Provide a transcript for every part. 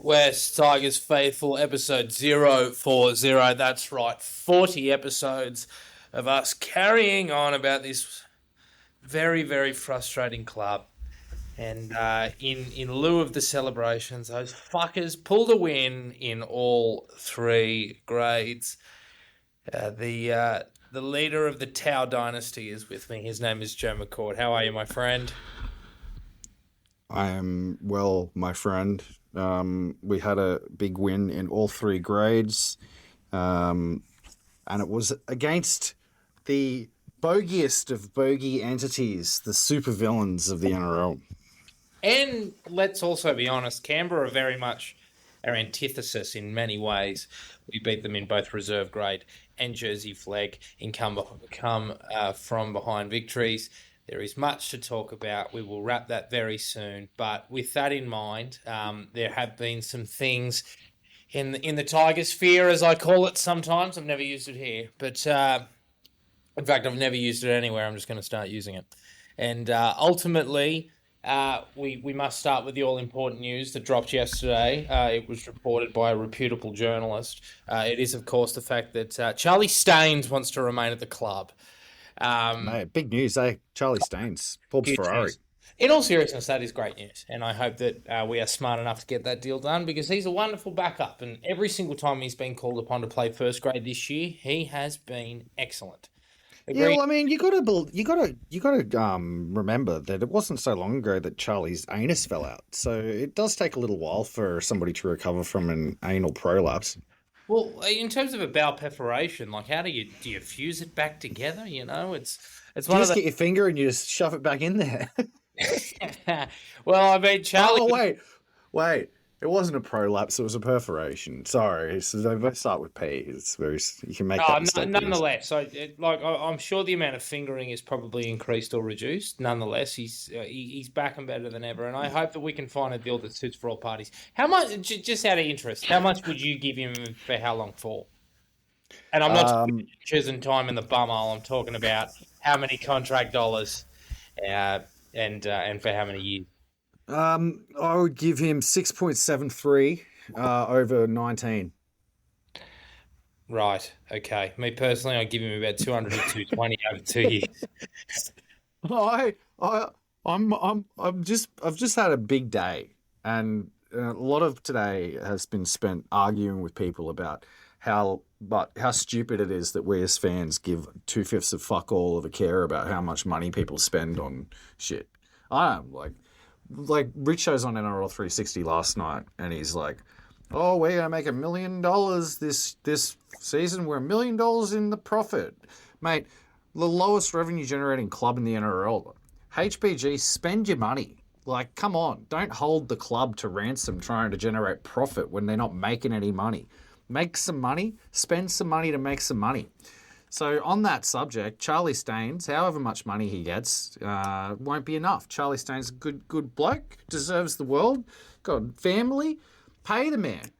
West Tigers Faithful, episode 040. That's right, 40 episodes of us carrying on about this very, very frustrating club. And in lieu of the celebrations, those fuckers pulled a win in all three grades. The leader of the Tau dynasty is with me. His name is Joe McCord. How are you, my friend? I am well, my friend. We had a big win in all three grades, and it was against the bogiest of bogey entities, the supervillains of the NRL. And let's also be honest, Canberra are very much our antithesis in many ways. We beat them in both reserve grade and jersey flag in come from behind victories. There is much to talk about. We will wrap that very soon. But with that in mind, there have been some things in the Tiger sphere, as I call it sometimes. I've never used it here. But in fact, I've never used it anywhere. I'm just going to start using it. And ultimately, we must start with the all-important news that dropped yesterday. It was reported by a reputable journalist. It is, of course, the fact that Charlie Staines wants to remain at the club. Mate, big news, eh? Charlie Staines, Forbes Ferrari. News. In all seriousness, that is great news, and I hope that we are smart enough to get that deal done because he's a wonderful backup, and every single time he's been called upon to play first grade this year, he has been excellent. Yeah, well, I mean, you got to remember that it wasn't so long ago that Charlie's anus fell out, so it does take a little while for somebody to recover from an anal prolapse. Well, in terms of a bowel perforation, like how do you fuse it back together? You know, it's one you just get your finger and you just shove it back in there. Well, I mean, Charlie. Oh wait. It wasn't a prolapse; it was a perforation. Sorry, so they both start with P. It's very you can make that mistake. Nonetheless, I'm sure the amount of fingering is probably increased or reduced. Nonetheless, he's back and better than ever, and I hope that we can find a deal that suits for all parties. How much? Just out of interest, how much would you give him for how long for? And I'm not choosing time in the bumhole. I'm talking about how many contract dollars, and for how many years. I would give him 6.73 over 19. Right. Okay. Me personally, I'd give him about 200 to 220 over 2 years. I've just had a big day, and a lot of today has been spent arguing with people about how stupid it is that we as fans give 2/5 of fuck all of a care about how much money people spend on shit. I don't like Richo's on NRL 360 last night, and he's like, "Oh, we're gonna make $1 million this season. We're $1 million in the profit, mate. The lowest revenue generating club in the NRL. HBG, spend your money. Like, come on, don't hold the club to ransom trying to generate profit when they're not making any money. Make some money, spend some money to make some money." So on that subject, Charlie Staines, however much money he gets, won't be enough. Charlie Staines, good bloke, deserves the world, got family, pay the man.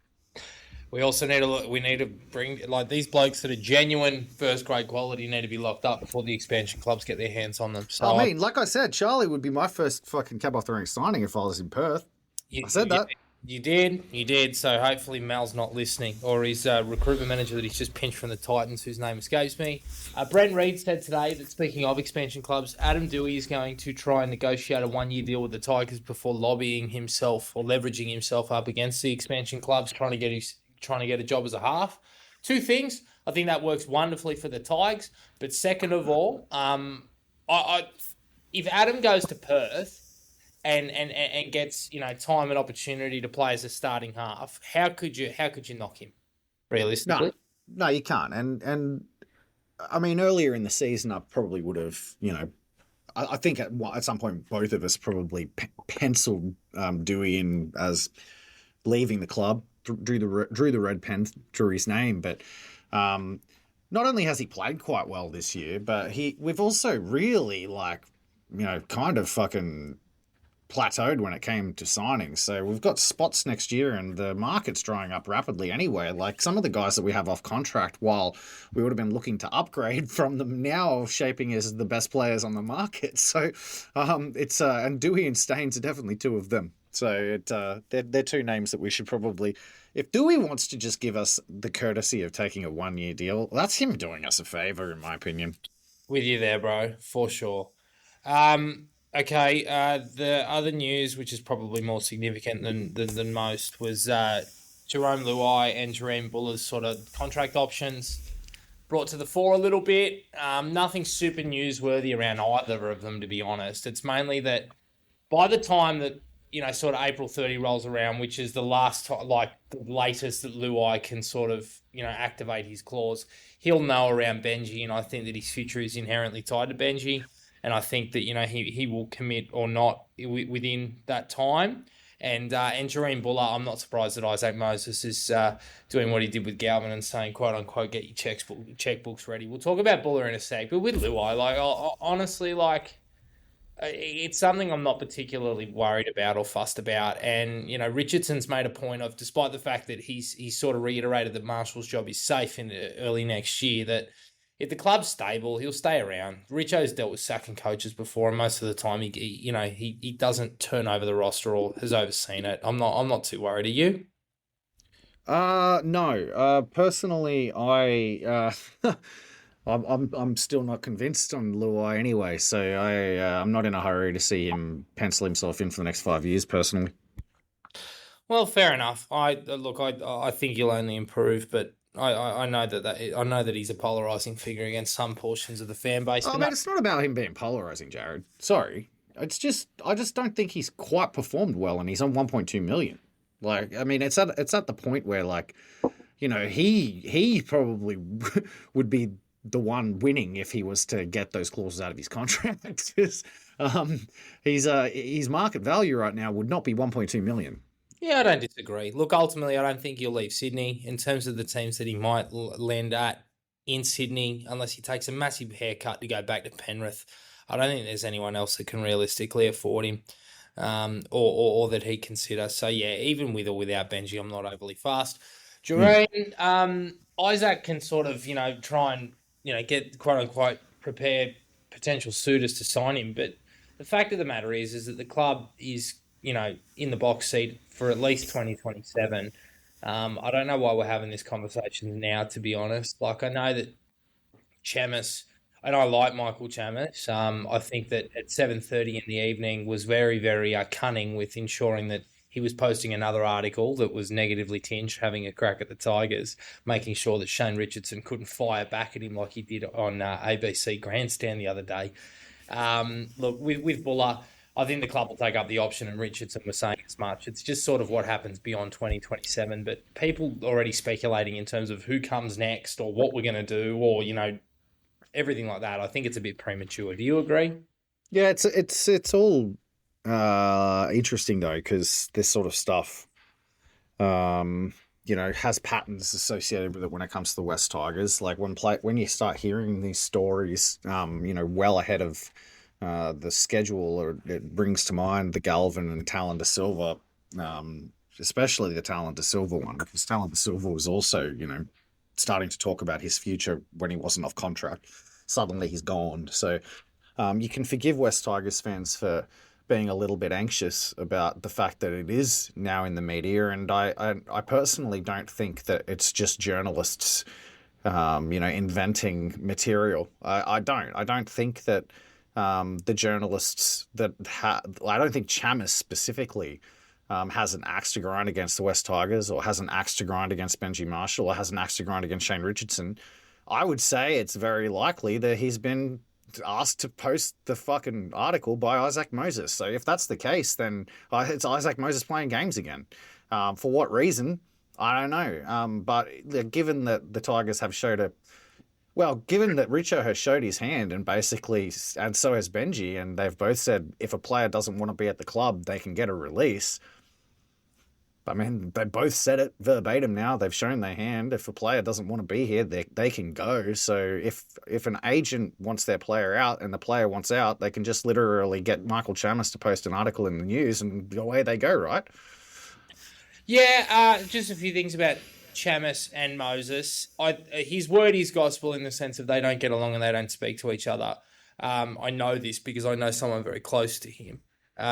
We also need to bring like these blokes that are genuine first grade quality need to be locked up before the expansion clubs get their hands on them. So I mean, like I said, Charlie would be my first fucking cab off the rank signing if I was in Perth. I said that. You did. So hopefully Mal's not listening, or his recruitment manager that he's just pinched from the Titans, whose name escapes me. Brent Reid said today that speaking of expansion clubs, Adam Dewey is going to try and negotiate a 1-year deal with the Tigers before lobbying himself or leveraging himself up against the expansion clubs, trying to get a job as a half. Two things. I think that works wonderfully for the Tigers. But second of all, if Adam goes to Perth and gets time and opportunity to play as a starting half, how could you knock him realistically? No, you can't. And I mean, earlier in the season, I probably would have I think at some point both of us probably penciled Dewey in as leaving the club, drew the red pen through his name, but not only has he played quite well this year, but we've also really kind of fucking plateaued when it came to signings. So we've got spots next year and the market's drying up rapidly anyway. Like some of the guys that we have off contract, while we would have been looking to upgrade from them, now shaping as the best players on the market. So and Dewey and Staines are definitely two of them. So they're two names that we should probably, if Dewey wants to just give us the courtesy of taking a 1 year deal, that's him doing us a favor, in my opinion. With you there, bro, for sure. Okay. The other news, which is probably more significant than most, was Jerome Luai and Jerome Buller's sort of contract options brought to the fore a little bit. Nothing super newsworthy around either of them, to be honest. It's mainly that by the time that sort of April 30 rolls around, which is the last like the latest that Luai can sort of activate his clause, he'll know around Benji, and I think that his future is inherently tied to Benji, and I think that he will commit or not within that time. And Jareen Buller, I'm not surprised that Isaac Moses is doing what he did with Galvin and saying, quote unquote, get your checkbooks ready. We'll talk about Buller in a sec, but with Luai, like honestly, like it's something I'm not particularly worried about or fussed about. And Richardson's made a point of, despite the fact that he's sort of reiterated that Marshall's job is safe in early next year, that if the club's stable, he'll stay around. Richo's dealt with sacking coaches before, and most of the time he doesn't turn over the roster or has overseen it. I'm not too worried. Are you? No. Personally, I'm still not convinced on Luai anyway, so I'm not in a hurry to see him pencil himself in for the next 5 years. Personally, well, fair enough. I think he'll only improve, but I know that he's a polarizing figure against some portions of the fan base. Oh man, it's not about him being polarizing, Jared. Sorry, I just don't think he's quite performed well, and he's on 1.2 million. Like, I mean, it's at the point where, like, he probably would be the one winning if he was to get those clauses out of his contract. His market value right now would not be 1.2 million. Yeah, I don't disagree. Look, ultimately, I don't think he'll leave Sydney. In terms of the teams that he might land at in Sydney, unless he takes a massive haircut to go back to Penrith, I don't think there's anyone else that can realistically afford him, or that he'd consider. So yeah, even with or without Benji, I'm not overly fast. Jermaine, Isaac can sort of try and get quote unquote prepare potential suitors to sign him, but the fact of the matter is that the club is in the box seat for at least 2027. I don't know why we're having this conversation now, to be honest. Like, I know that Chamis, and I like Michael Chamis. I think that at 7:30 in the evening was very, very cunning with ensuring that he was posting another article that was negatively tinged, having a crack at the Tigers, making sure that Shane Richardson couldn't fire back at him like he did on ABC Grandstand the other day. Look, with Buller, I think the club will take up the option, and Richardson was saying as much. It's just sort of what happens beyond 2027. But people already speculating in terms of who comes next or what we're going to do or, everything like that. I think it's a bit premature. Do you agree? Yeah, it's all interesting though, because this sort of stuff, has patterns associated with it when it comes to the West Tigers. Like when you start hearing these stories, well ahead of the schedule, or it brings to mind the Galvin and Talon de Silva, especially the Talon de Silva one, because Talon de Silva was also, starting to talk about his future when he wasn't off contract. Suddenly he's gone. So you can forgive West Tigers fans for being a little bit anxious about the fact that it is now in the media, and I personally don't think that it's just journalists, inventing material. I don't think that the journalists I don't think Chamis specifically has an axe to grind against the West Tigers, or has an axe to grind against Benji Marshall, or has an axe to grind against Shane Richardson. I would say it's very likely that he's been asked to post the fucking article by Isaac Moses. So if that's the case, then it's Isaac Moses playing games again. For what reason? I don't know. But given that the Tigers have given that Richo has showed his hand, and basically, and so has Benji, and they've both said if a player doesn't want to be at the club, they can get a release. I mean, they both said it verbatim now. They've shown their hand. If a player doesn't want to be here, they can go. So if an agent wants their player out and the player wants out, they can just literally get Michael Chamis to post an article in the news, and away they go, right? Yeah, just a few things about Chamis and Moses. His word is gospel in the sense of they don't get along and they don't speak to each other. I know this because I know someone very close to him.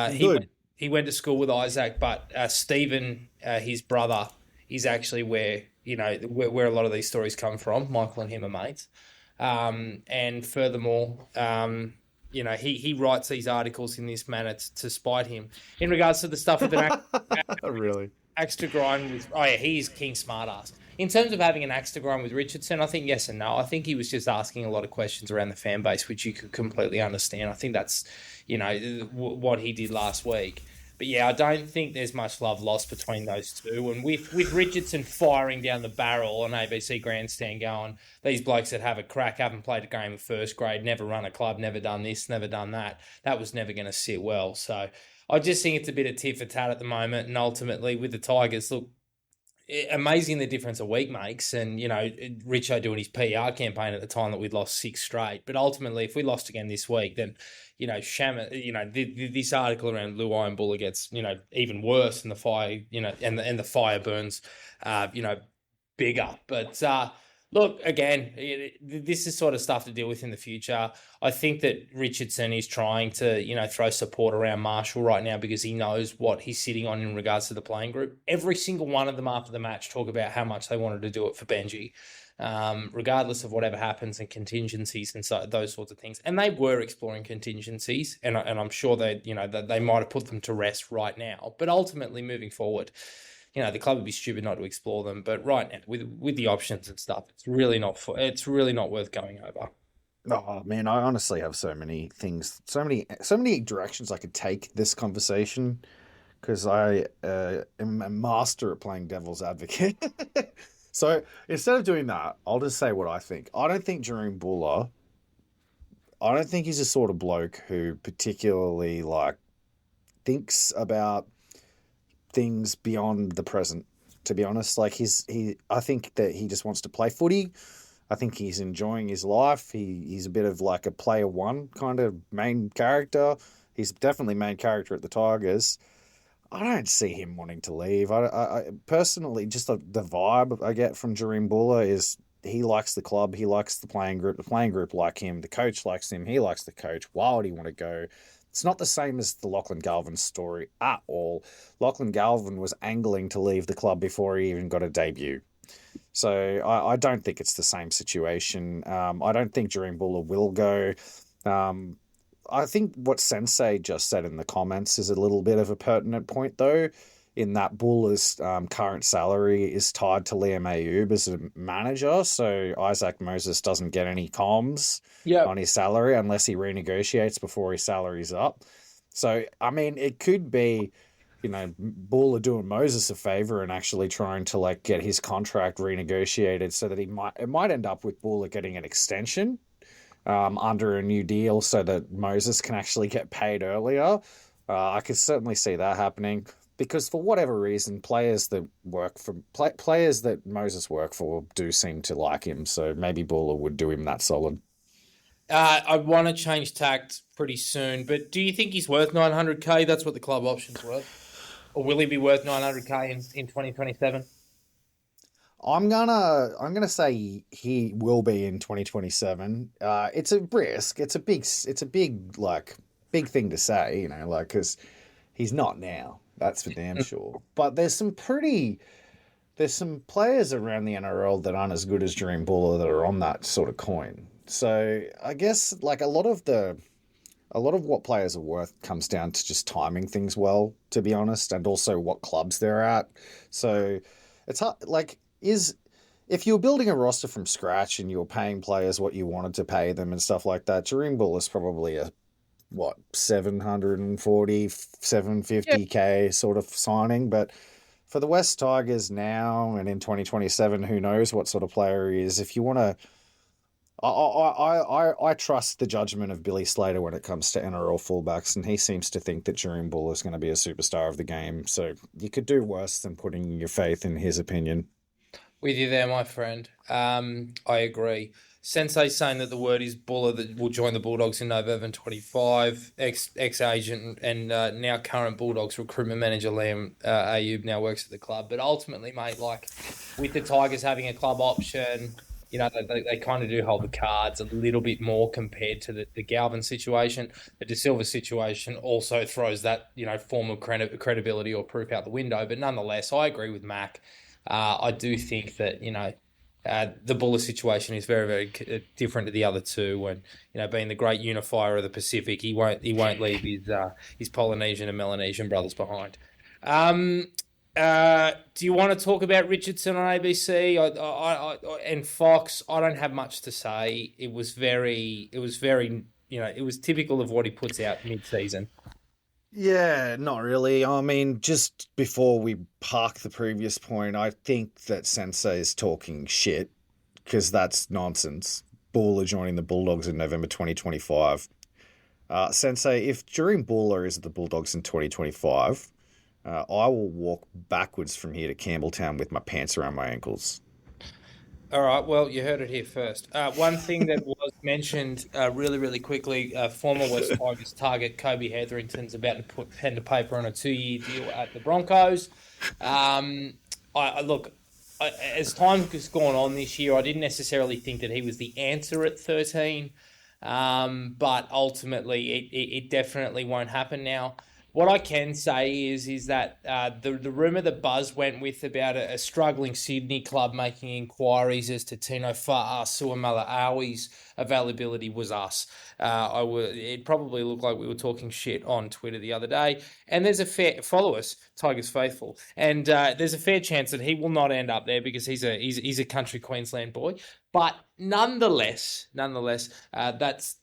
He Good. he went to school with Isaac, but Stephen, his brother, is actually where where a lot of these stories come from. Michael and him are mates, and furthermore, he writes these articles in this manner to spite him in regards to the stuff with an Really? axe to grind with. Oh yeah, he is king smartass. In terms of having an axe to grind with Richardson, I think yes and no. I think he was just asking a lot of questions around the fan base, which you could completely understand. I think that's, what he did last week. But yeah, I don't think there's much love lost between those two. And with Richardson firing down the barrel on ABC Grandstand going, these blokes that have a crack, haven't played a game of first grade, never run a club, never done this, never done that, that was never going to sit well. So I just think it's a bit of tit for tat at the moment. And ultimately with the Tigers, look, amazing the difference a week makes. And, Richo doing his PR campaign at the time that we'd lost 6 straight. But ultimately, if we lost again this week, then, this article around Luai and Buller gets, even worse and the fire, and the fire burns, bigger. But, look, again, this is sort of stuff to deal with in the future. I think that Richardson is trying to, throw support around Marshall right now because he knows what he's sitting on in regards to the playing group. Every single one of them after the match talk about how much they wanted to do it for Benji, regardless of whatever happens and contingencies and those sorts of things. And they were exploring contingencies, and I'm sure they might have put them to rest right now. But ultimately, moving forward, the club would be stupid not to explore them. But right now, with the options and stuff, it's really not worth going over. Oh man, I honestly have so many things, so many directions I could take this conversation because I am a master at playing devil's advocate. So instead of doing that, I'll just say what I think. I don't think he's the sort of bloke who particularly thinks about things beyond the present, to be honest. I think that he just wants to play footy. I think he's enjoying his life. He's a bit of like a player one kind of main character. He's definitely main character at the Tigers. I don't see him wanting to leave. I personally, just the vibe I get from Jahream Buller is he likes the club. He likes the playing group. The playing group like him. The coach likes him. He likes the coach. Why would he want to go? It's not the same as the Lachlan Galvin story at all. Lachlan Galvin was angling to leave the club before he even got a debut. So I don't think it's the same situation. I don't think Jahream Buller will go. I think what Sensei just said in the comments is a little bit of a pertinent point, though, in that Buller's current salary is tied to Liam Ayoub as a manager, so Isaac Moses doesn't get any comms on his salary unless he renegotiates before his salary's up. So, I mean, it could be, Buller doing Moses a favor and actually trying to get his contract renegotiated so that it might end up with Buller getting an extension under a new deal so that Moses can actually get paid earlier. I could certainly see that happening because for whatever reason, players that Moses work for do seem to like him. So maybe Buller would do him that solid. I want to change tact pretty soon, but do you think he's worth 900k? That's what the club option's worth. Or will he be worth 900k in 2027? I'm gonna say he will be in 2027. It's a risk. It's a big thing to say, because he's not now. That's for damn sure. But there's some players around the NRL that aren't as good as Jahream Buller that are on that sort of coin. So I guess a lot of what players are worth comes down to just timing things well, to be honest, and also what clubs they're at. So it's hard, if you were building a roster from scratch and you were paying players what you wanted to pay them and stuff like that, Jahream Buller is probably a 740, 750k sort of signing. But for the West Tigers now and in 2027, who knows what sort of player he is. If you want to, I trust the judgment of Billy Slater when it comes to NRL fullbacks, and he seems to think that Jahream Buller is going to be a superstar of the game. So you could do worse than putting your faith in his opinion. With you there, my friend. I agree. Sensei saying that the word is Buller that will join the Bulldogs in November 25. Ex-agent and now current Bulldogs recruitment manager Liam Ayoub now works at the club. But ultimately, mate, with the Tigers having a club option, They kind of do hold the cards a little bit more compared to the Galvin situation. The De Silva situation also throws that, form of credibility or proof out the window. But nonetheless, I agree with Mac. I do think that, the Buller situation is very, very different to the other two. And, being the great unifier of the Pacific, he won't leave his Polynesian and Melanesian brothers behind. Do you want to talk about Richardson on ABC and Fox? I don't have much to say. It was very, it was typical of what he puts out mid-season. Yeah, not really. I mean, just before we park the previous point, I think that Sensei is talking shit because that's nonsense. Buller joining the Bulldogs in November 2025. Sensei, if during Buller is at the Bulldogs in 2025, I will walk backwards from here to Campbelltown with my pants around my ankles. All right, well, you heard it here first. One thing that was mentioned really, really quickly, former West Tigers target Kobe Hetherington's about to put pen to paper on a 2-year deal at the Broncos. Look, as time has gone on this year, I didn't necessarily think that he was the answer at 13, but ultimately it definitely won't happen now. What I can say is that the rumour that Buzz went with about a struggling Sydney club making inquiries as to Tino Fa'asuamaleaui's availability was us. It probably looked like we were talking shit on Twitter the other day. And there's a fair follow us, Tigers faithful, and there's a fair chance that he will not end up there because he's a country Queensland boy. But nonetheless, that's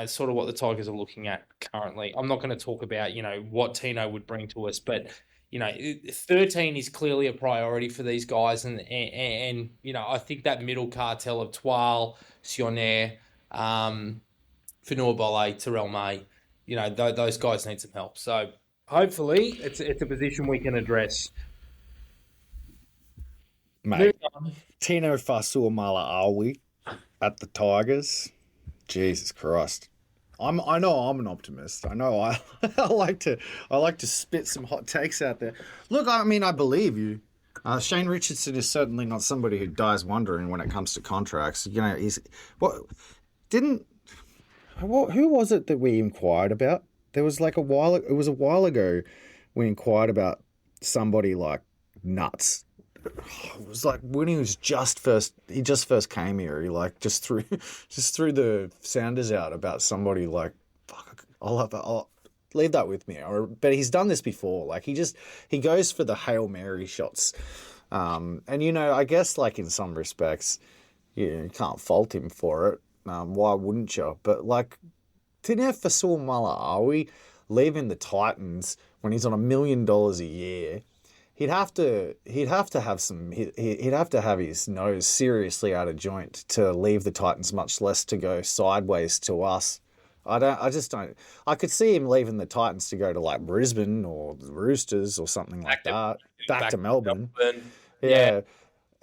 sort of what the Tigers are looking at currently. I'm not going to talk about what Tino would bring to us, but 13 is clearly a priority for these guys, and I think that middle cartel of Twal, Sionaire, Fanua Bolle, Terrell May, those guys need some help. So hopefully it's a position we can address. Mate, Tino Fa'asuamaleaui at the Tigers. Jesus Christ. I know I'm an optimist. I know I like to spit some hot takes out there. Look, I mean, I believe you. Shane Richardson is certainly not somebody who dies wondering when it comes to contracts. Who was it that we inquired about? There was like it was a while ago we inquired about somebody like nuts. It was like when he just first came here. He like just threw the sounders out about somebody like, fuck, I'll leave that with me. But he's done this before. Like he goes for the Hail Mary shots. And I guess like in some respects, you can't fault him for it. Why wouldn't you? But like Tino Fa'asuamaleaui leaving the Titans when he's on $1 million a year. He'd have to have his nose seriously out of joint to leave the Titans, much less to go sideways to us. I just don't. I could see him leaving the Titans to go to like Brisbane or the Roosters or something like that. Back to Melbourne. Yeah.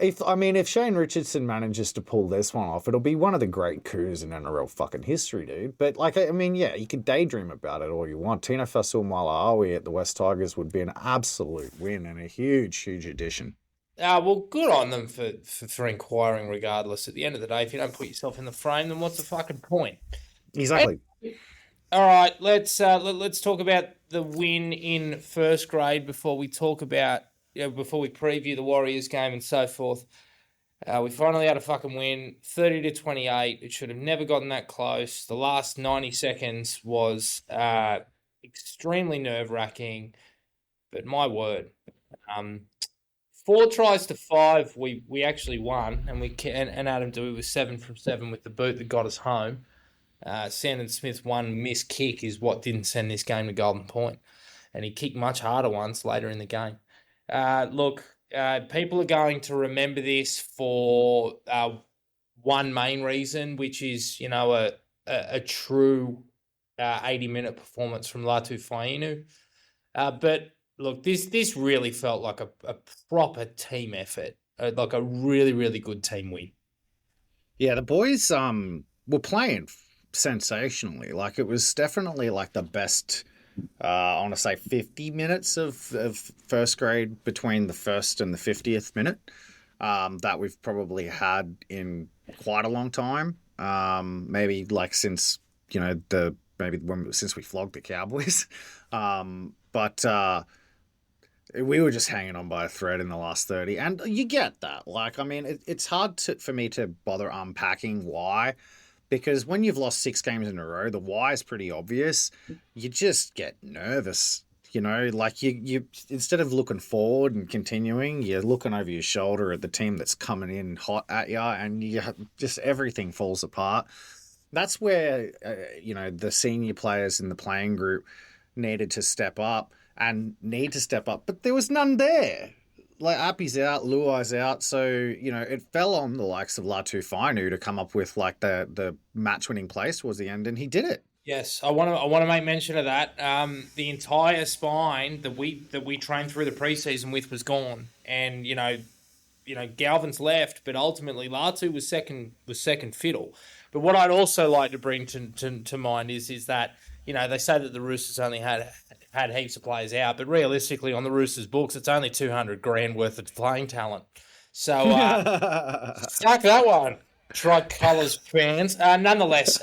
If Shane Richardson manages to pull this one off, it'll be one of the great coups in NRL fucking history, dude. But you can daydream about it all you want. Tino Fa'asuamaleaui at the West Tigers would be an absolute win and a huge, huge addition. Well, good on them for inquiring regardless. At the end of the day, if you don't put yourself in the frame, then what's the fucking point? Exactly. All right, let's talk about the win in first grade before we talk about before we preview the Warriors game and so forth. We finally had a fucking win, 30-28. It should have never gotten that close. The last 90 seconds was extremely nerve-wracking, but my word. 4 tries to 5, we actually won, and Adam Dewey was 7 from 7 with the boot that got us home. Sandon Smith's one missed kick is what didn't send this game to Golden Point, and he kicked much harder ones later in the game. People are going to remember this for one main reason, which is, a true 80-minute performance from Latu Fainu. But look, this really felt like a proper team effort, like a really, really good team win. Yeah, the boys were playing sensationally. Like, it was definitely like the best, I want to say 50 minutes of first grade between the first and the 50th minute. that we've probably had in quite a long time. Maybe like since since we flogged the Cowboys. But we were just hanging on by a thread in the last 30, and you get that. Like, I mean, it's hard for me to bother unpacking why, because when you've lost 6 games in a row, the why is pretty obvious. You just get nervous, like you instead of looking forward and continuing, you're looking over your shoulder at the team that's coming in hot at you, and just everything falls apart. That's where the senior players in the playing group needed to step up and need to step up, but there was none there. Like, Appy's out, Luai's out, so it fell on the likes of Latu Fainu to come up with like the match winning place towards the end, and he did it. Yes, I want to make mention of that. The entire spine that we trained through the preseason with was gone, and Galvin's left, but ultimately Latu was second fiddle. But what I'd also like to bring to mind is that they say that the Roosters only had heaps of players out, but realistically on the Roosters books it's only 200 grand worth of playing talent. So stack that one, Tricolours fans. Nonetheless,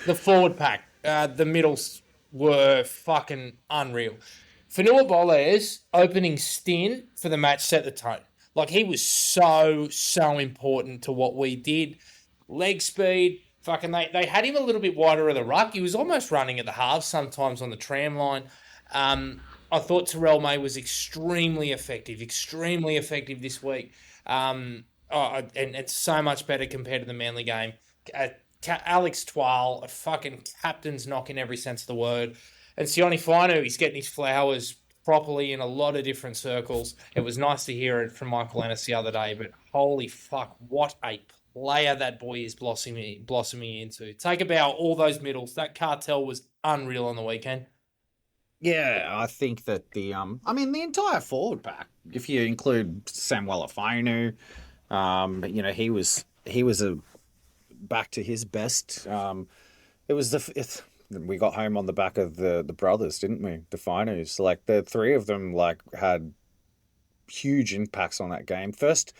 the forward pack, the middles were fucking unreal. Fanua Boles opening stint for the match set the tone. Like, he was so important to what we did. Leg speed, fucking they had him a little bit wider of the ruck. He was almost running at the halves sometimes on the tram line. I thought Terrell May was extremely effective this week. And it's so much better compared to the Manly game. Alex Twal, a fucking captain's knock in every sense of the word. And Sione Fainu, he's getting his flowers properly in a lot of different circles. It was nice to hear it from Michael Ennis the other day, but holy fuck, what a player that boy is blossoming into. Take about all those middles. That cartel was unreal on the weekend. Yeah, I think that the entire forward pack, if you include Samuela Fainu, he was a back to his best. We got home on the back of the brothers, didn't we? The Fainus. Like, the three of them had huge impacts on that game. First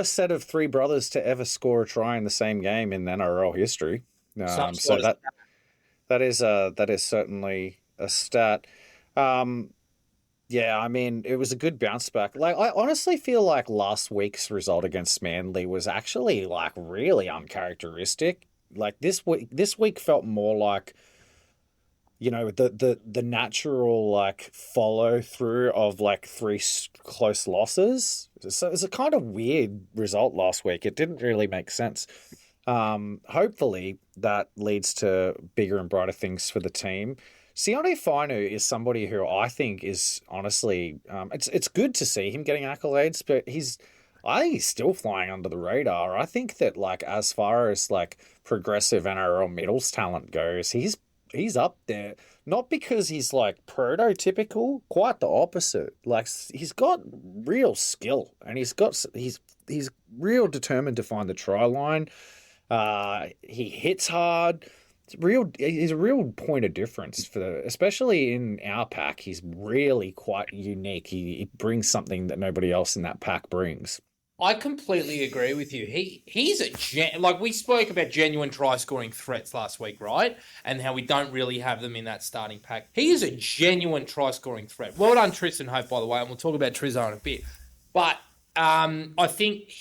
set of 3 brothers to ever score a try in the same game in NRL history. So that is certainly a stat. Yeah, I mean, it was a good bounce back. Like, I honestly feel like last week's result against Manly was actually like really uncharacteristic. Like, this week felt more like, the natural like follow through of like 3 close losses. So it was a kind of weird result last week. It didn't really make sense. Hopefully that leads to bigger and brighter things for the team. Sione Fainu is somebody who I think is honestly, it's good to see him getting accolades, but I think he's still flying under the radar. I think that, like, as far as like progressive NRL middles talent goes, he's up there. Not because he's like prototypical, quite the opposite. Like, he's got real skill, and he's real determined to find the try line. He hits hard. He's a real point of difference especially in our pack. He's really quite unique. He brings something that nobody else in that pack brings. I completely agree with you. He's like, we spoke about genuine try scoring threats last week, right? And how we don't really have them in that starting pack. He is a genuine try scoring threat. Well done, Tristan Hope, by the way, and we'll talk about Trizzo in a bit. But I think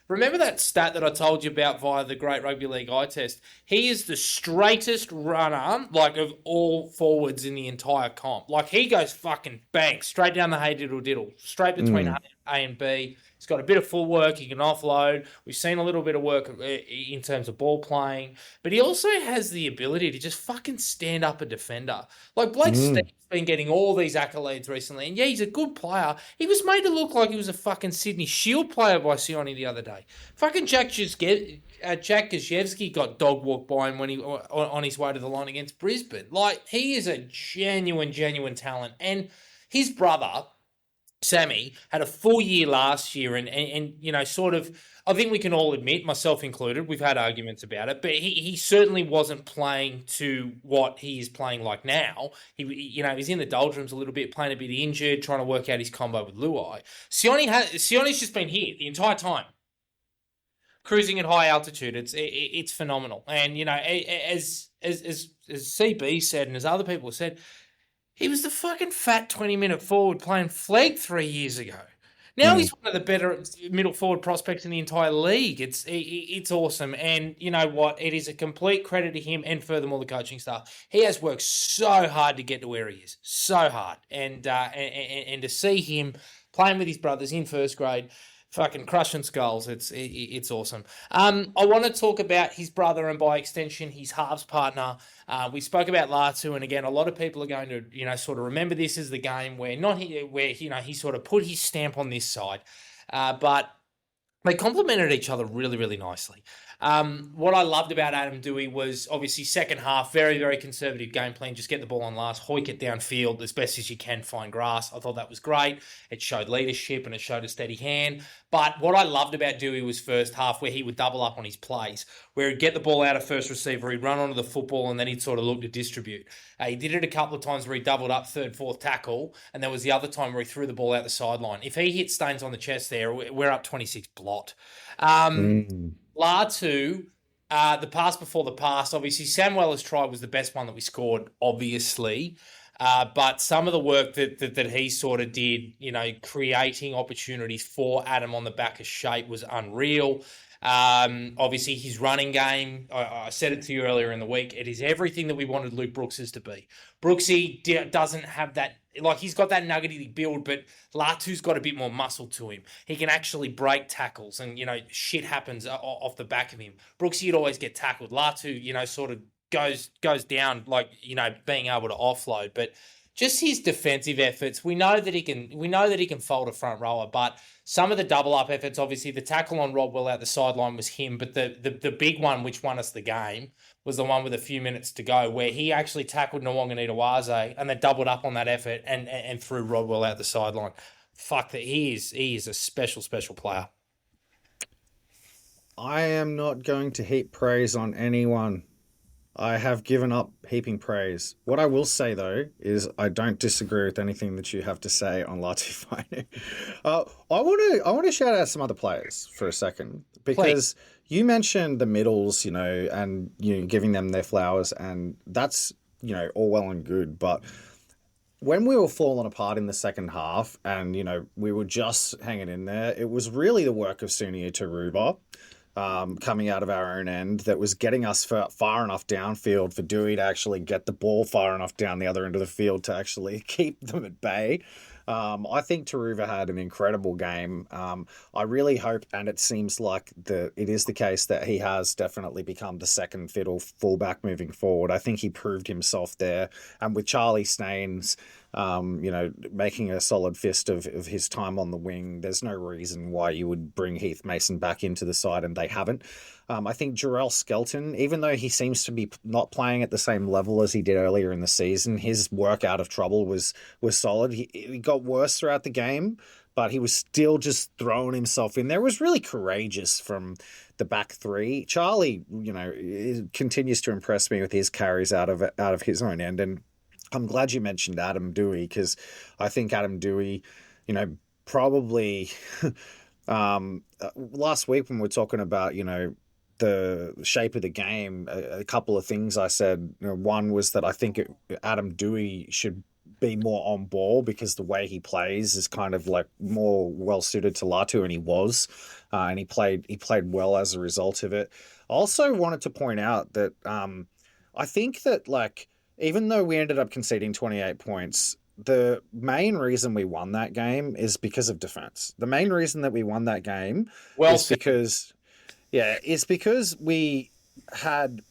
remember that stat that I told you about via the Great Rugby League eye test? He is the straightest runner, like, of all forwards in the entire comp. Like, he goes fucking bang, straight down the hey diddle diddle, straight between A and B. He's got a bit of footwork. He can offload. We've seen a little bit of work in terms of ball playing. But he also has the ability to just fucking stand up a defender. Like, Blake Steve's been getting all these accolades recently. And yeah, he's a good player. He was made to look like he was a fucking Sydney Shield player by Sione the other day. Fucking Jack Gajewski got dog walked by him when he on his way to the line against Brisbane. Like, he is a genuine talent. And his brother Sammy had a full year last year, and you know, sort of. I think we can all admit, myself included, we've had arguments about it, but he certainly wasn't playing to what he is playing like now. You know, he's in the doldrums a little bit, playing a bit injured, trying to work out his combo with Luai. Sione's just been here the entire time, cruising at high altitude. It's phenomenal, and you know, as CB said, and as other people have said, he was the fucking fat 20-minute forward playing flag 3 years ago. Now he's one of the better middle forward prospects in the entire league. It's awesome, and you know what? It is a complete credit to him, and furthermore the coaching staff. He has worked so hard to get to where he is, so hard, and to see him playing with his brothers in first grade, fucking crushing skulls. It's awesome. I want to talk about his brother and by extension his halves partner. We spoke about Latu, and again, a lot of people are going to sort of remember this as the game where he sort of put his stamp on this side, but they complemented each other really, really nicely. What I loved about Adam Dewey was obviously second half, very, very conservative game plan. Just get the ball on last, hoik it downfield as best as you can, find grass. I thought that was great. It showed leadership and it showed a steady hand. But what I loved about Dewey was first half where he would double up on his plays, where he'd get the ball out of first receiver, he'd run onto the football, and then he'd sort of look to distribute. He did it a couple of times where he doubled up third, fourth tackle, and there was the other time where he threw the ball out the sideline. If he hit Staines on the chest there, we're up 26 blot. Latu, the pass before the pass, obviously Samuela's try was the best one that we scored, obviously. But some of the work that he sort of did, creating opportunities for Adam on the back of shape was unreal. Obviously, his running game, I said it to you earlier in the week, it is everything that we wanted Luke Brooks's to be. Brooksy doesn't have that, he's got that nuggety build, but Latu's got a bit more muscle to him. He can actually break tackles and, shit happens off the back of him. Brooksy would always get tackled. Latu, sort of goes down, being able to offload, but just his defensive efforts, we know that he can fold a front rower, but some of the double up efforts, obviously the tackle on Rodwell out the sideline was him, but the big one which won us the game was the one with a few minutes to go where he actually tackled Nwanganitawaze and then doubled up on that effort and threw Rodwell out the sideline. Fuck that, he is a special player. I am not going to heap praise on anyone. I have given up heaping praise. What I will say, though, is I don't disagree with anything that you have to say on Latu Fainu. I want to shout out some other players for a second, because you mentioned the middles, and giving them their flowers, and that's all well and good. But when we were falling apart in the second half, and we were just hanging in there, it was really the work of Sunia Taruba. Coming out of our own end that was getting us far enough downfield for Dewey to actually get the ball far enough down the other end of the field to actually keep them at bay. I think Taruva had an incredible game. I really hope, and it seems like it is the case, that he has definitely become the second fiddle fullback moving forward. I think he proved himself there. And with Charlie Staines, making a solid fist of his time on the wing, there's no reason why you would bring Heath Mason back into the side, and they haven't. I think Jarrell Skelton, even though he seems to be not playing at the same level as he did earlier in the season, his work out of trouble was solid. He got worse throughout the game, but he was still just throwing himself in there. It was really courageous from the back three. Charlie, continues to impress me with his carries out of his own end, and I'm glad you mentioned Adam Dewey, because I think Adam Dewey, probably last week when we were talking about, the shape of the game, a couple of things I said. One was that I think Adam Dewey should be more on ball, because the way he plays is kind of like more well suited to Latu, and he was, and he played well as a result of it. I also wanted to point out that I think that even though we ended up conceding 28 points, the main reason we won that game is because of defense. The main reason that we won that game is because we had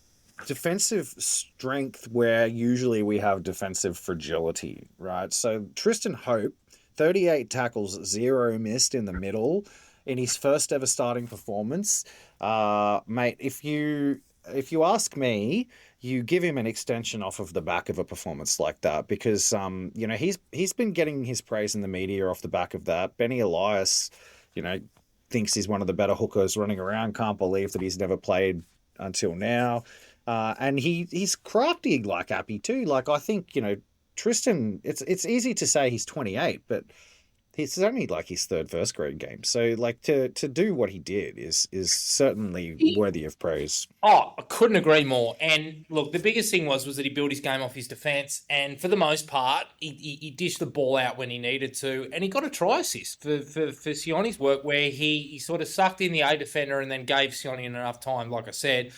defensive strength where usually we have defensive fragility, right? So Tristan Hope, 38 tackles, 0 missed in the middle in his first ever starting performance. Mate, if you ask me, you give him an extension off of the back of a performance like that because he's been getting his praise in the media off the back of that. Benny Elias, you know, thinks he's one of the better hookers running around. Can't believe that he's never played until now. And he's crafty like Appy too. Like I think Tristan. It's easy to say he's 28, but it's only like his third first grade game. So like to do what he did is certainly worthy of praise. Oh, I couldn't agree more. And look, the biggest thing was that he built his game off his defence, and for the most part, he dished the ball out when he needed to, and he got a try assist for Sioni's work, where he sort of sucked in the A defender and then gave Sioni enough time, like I said,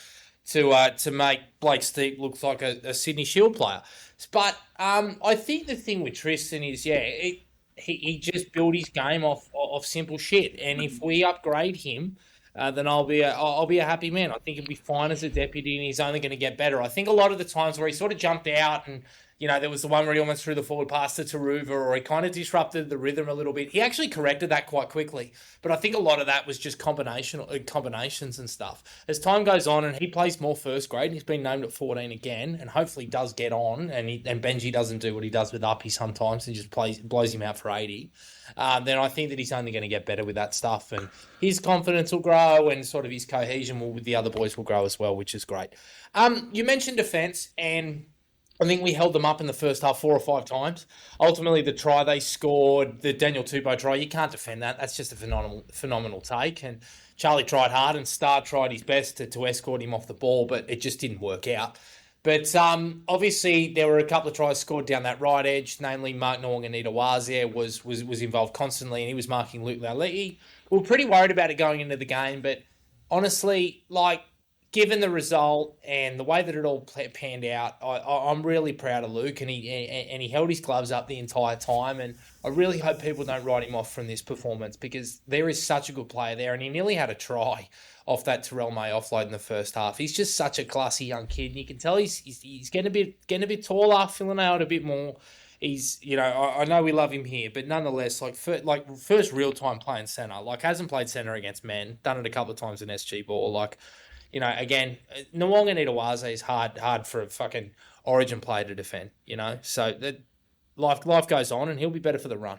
to make Blake Steep look like a Sydney Shield player. But I think the thing with Tristan is, he just built his game off simple shit, and if we upgrade him, then I'll be a happy man. I think he'll be fine as a deputy, and he's only going to get better. I think a lot of the times where he sort of jumped out and there was the one where he almost threw the forward pass to Taruva, or he kind of disrupted the rhythm a little bit. He actually corrected that quite quickly. But I think a lot of that was just combinations and stuff. As time goes on and he plays more first grade, and he's been named at 14 again, and hopefully does get on, and Benji doesn't do what he does with Uppy sometimes and just blows him out for 80, then I think that he's only going to get better with that stuff. And his confidence will grow, and sort of his cohesion with the other boys will grow as well, which is great. You mentioned defence, and I think we held them up in the first half 4 or 5 times. Ultimately, the try they scored, the Daniel Tupou try, you can't defend that. That's just a phenomenal take. And Charlie tried hard, and Starr tried his best to escort him off the ball, but it just didn't work out. But obviously, there were a couple of tries scored down that right edge, namely Mark Nwanganita-Wasia was involved constantly, and he was marking Luke Lauliti. We were pretty worried about it going into the game, but honestly, given the result and the way that it all panned out, I'm really proud of Luke, and he held his gloves up the entire time, and I really hope people don't write him off from this performance, because there is such a good player there, and he nearly had a try off that Terrell May offload in the first half. He's just such a classy young kid, and you can tell he's getting a bit taller, filling out a bit more. He's, I know we love him here, but nonetheless, first real time playing centre, hasn't played centre against men, done it a couple of times in SG ball, again, Nwanganita-Wasia is hard for a fucking Origin player to defend, So that life goes on, and he'll be better for the run.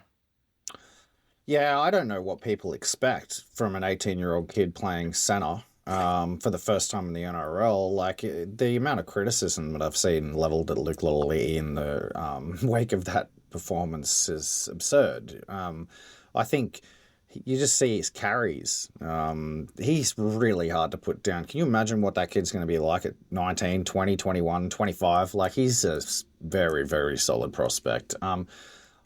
Yeah, I don't know what people expect from an 18-year-old kid playing centre for the first time in the NRL. The amount of criticism that I've seen levelled at Luke Lauliti in the wake of that performance is absurd. I think you just see his carries. He's really hard to put down. Can you imagine what that kid's going to be like at 19, 20, 21, 25? He's a very, very solid prospect.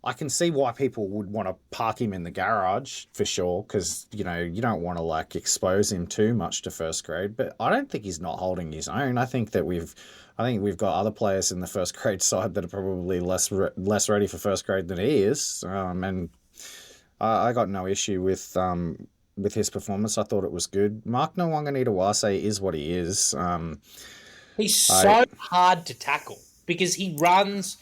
I can see why people would want to park him in the garage for sure, because, you don't want to expose him too much to first grade, but I don't think he's not holding his own. I think we've got other players in the first grade side that are probably less ready for first grade than he is. And I got no issue with his performance. I thought it was good. Mark Nwanganita-Wasia is what he is. He's so hard to tackle because he runs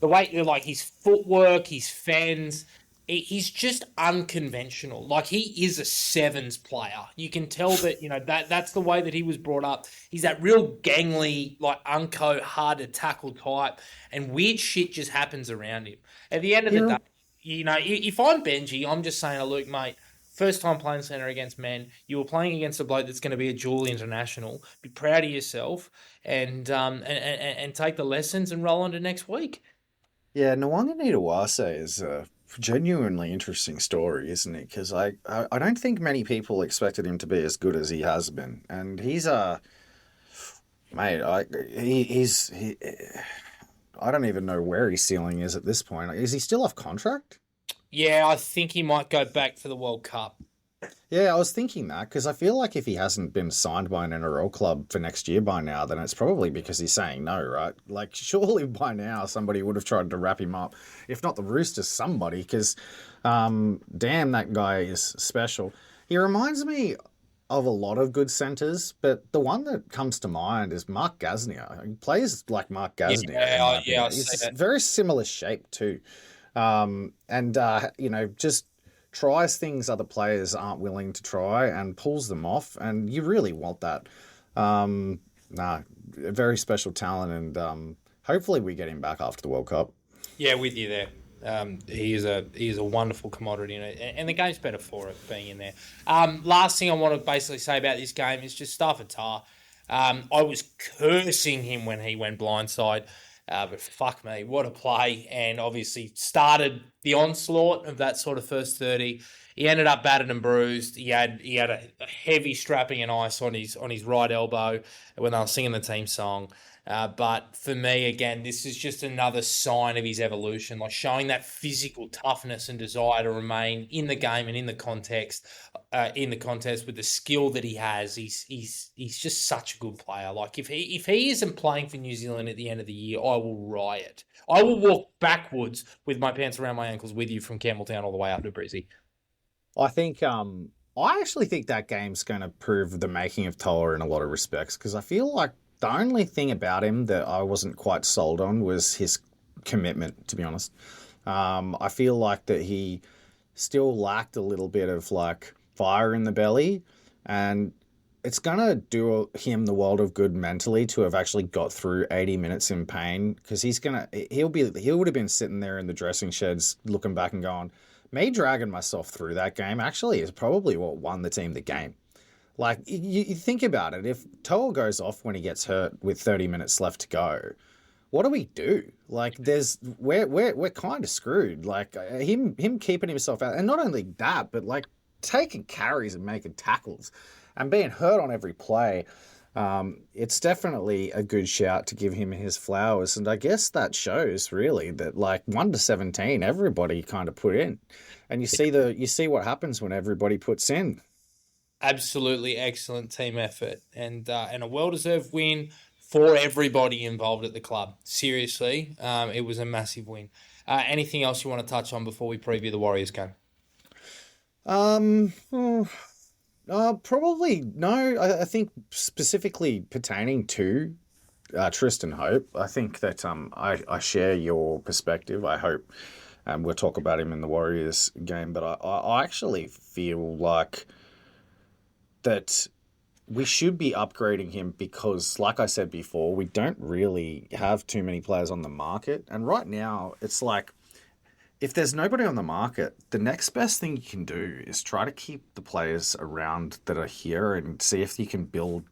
the way, his footwork, his fends. He's just unconventional. He is a sevens player. You can tell that, that's the way that he was brought up. He's that real gangly, unco, hard to tackle type, and weird shit just happens around him. At the end of the day, if I'm Benji, I'm just saying, Luke, mate, first time playing centre against men, you were playing against a bloke that's going to be a dual international. Be proud of yourself and take the lessons and roll on to next week. Yeah, Nwanganita-Wasia is a genuinely interesting story, isn't he? Because I don't think many people expected him to be as good as he has been, and he's mate. I don't even know where his ceiling is at this point. Is he still off contract? Yeah, I think he might go back for the World Cup. Yeah, I was thinking that, because I feel like if he hasn't been signed by an NRL club for next year by now, then it's probably because he's saying no, right? Surely by now somebody would have tried to wrap him up. If not the Roosters, somebody, because damn, that guy is special. He reminds me of a lot of good centres, but the one that comes to mind is Mark Gasnier. He plays like Mark Gasnier. Yeah, he's very similar shape too. Just tries things other players aren't willing to try and pulls them off, and you really want that. Nah, a very special talent, and hopefully we get him back after the World Cup. Yeah, with you there. He is a wonderful commodity, and the game's better for it being in there. Last thing I want to basically say about this game is just Stafford Tar. I was cursing him when he went blindside, but fuck me, what a play! And obviously started the onslaught of that sort of first 30. He ended up battered and bruised. He had a heavy strapping and ice on his right elbow when they were singing the team song. But for me, again, this is just another sign of his evolution, like showing that physical toughness and desire to remain in the game and in the contest with the skill that he has. He's just such a good player. Like if he isn't playing for New Zealand at the end of the year, I will riot. I will walk backwards with my pants around my ankles with you from Campbelltown all the way up to Brizzy. I think I actually think that game's going to prove the making of Toa in a lot of respects, because I feel like the only thing about him that I wasn't quite sold on was his commitment, to be honest. I feel like that he still lacked a little bit of like fire in the belly, and it's gonna do him the world of good mentally to have actually got through 80 minutes in pain, because he would have been sitting there in the dressing sheds looking back and going, me dragging myself through that game actually is probably what won the team the game. Like, you think about it, if Toa goes off when he gets hurt with 30 minutes left to go, what do we do? Like, we're kind of screwed. Like, him keeping himself out, and not only that, but like taking carries and making tackles and being hurt on every play. It's definitely a good shout to give him his flowers, and I guess that shows really that like 1 to 17, everybody kind of put in, and you see what happens when everybody puts in. Absolutely excellent team effort and a well-deserved win for everybody involved at the club. Seriously, it was a massive win. Anything else you want to touch on before we preview the Warriors game? Um, oh, Probably no. I think specifically pertaining to Tristan Hope, I think that I share your perspective. I hope we'll talk about him in the Warriors game, but I actually feel like that we should be upgrading him because, like I said before, we don't really have too many players on the market. And right now, it's like if there's nobody on the market, the next best thing you can do is try to keep the players around that are here and see if you can build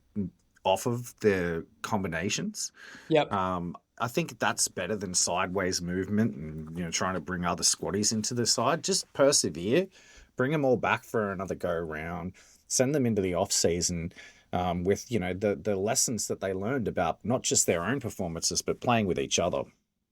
off of their combinations. Yep. I think that's better than sideways movement and trying to bring other squaddies into the side. Just persevere, bring them all back for another go round, send them into the off season with the lessons that they learned about not just their own performances but playing with each other.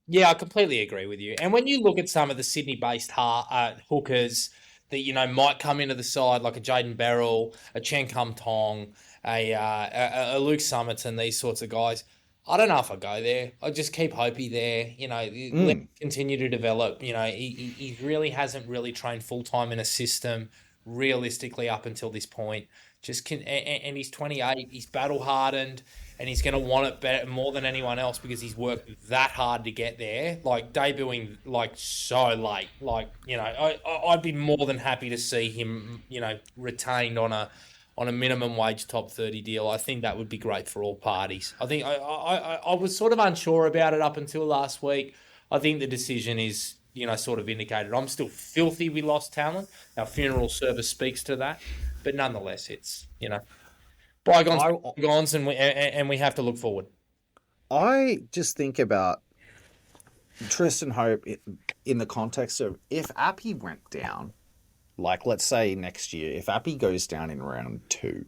Yeah, I completely agree with you. And when you look at some of the Sydney-based hookers that might come into the side, like a Jaden Beryl, a Chen Kum Tong, a Luke Summerton, these sorts of guys, I don't know if I go there. I just keep Hopey there. Let him continue to develop. He really hasn't really trained full time in a system realistically up until this point. And he's 28. He's battle hardened, and he's going to want it better more than anyone else because he's worked that hard to get there. Like debuting like so late. Like I'd be more than happy to see him retained on a minimum wage top 30 deal. I think that would be great for all parties. I think I was sort of unsure about it up until last week. I think the decision is sort of indicated. I'm still filthy we lost talent. Our funeral service speaks to that. But nonetheless, it's, bygones, and we have to look forward. I just think about Tristan Hope in the context of if Appy went down, like let's say next year, if Appy goes down in round 2,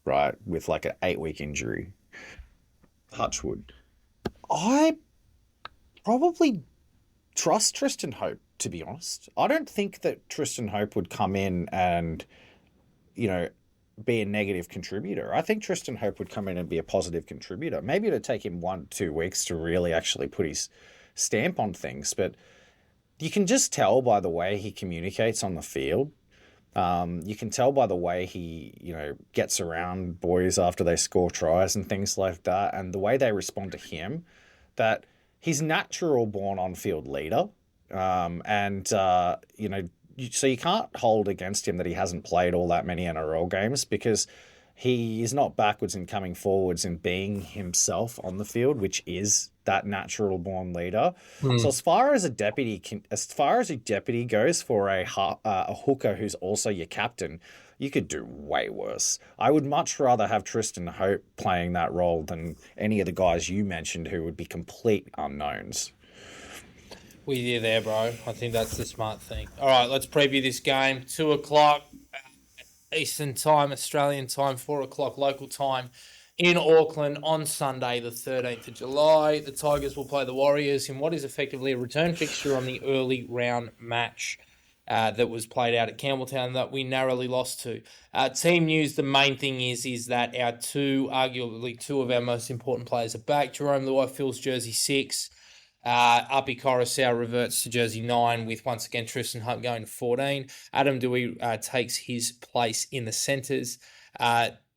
right, with like an 8-week injury, Touchwood, I probably trust Tristan Hope, to be honest. I don't think that Tristan Hope would come in and be a negative contributor. I think Tristan Hope would come in and be a positive contributor. Maybe it'd take him 1-2 weeks to really actually put his stamp on things, but you can just tell by the way he communicates on the field. You can tell by the way he, gets around boys after they score tries and things like that, and the way they respond to him, that he's natural born on-field leader. So you can't hold against him that he hasn't played all that many NRL games because he is not backwards in coming forwards and being himself on the field, which is that natural born leader. So Mm. as far as a deputy goes for a hooker who's also your captain, you could do way worse. I would much rather have Tristan Hope playing that role than any of the guys you mentioned who would be complete unknowns. With you there, bro. I think that's the smart thing. All right, let's preview this game. 2 o'clock Eastern Time, Australian time, 4 o'clock local time in Auckland on Sunday, the 13th of July. The Tigers will play the Warriors in what is effectively a return fixture on the early round match that was played out at Campbelltown that we narrowly lost to. Team news, the main thing is that arguably two of our most important players are back. Jerome Luai fills jersey 6. Api Coruscant reverts to jersey 9 with once again Tristan Hunt going to 14. Adam Dewey takes his place in the centres.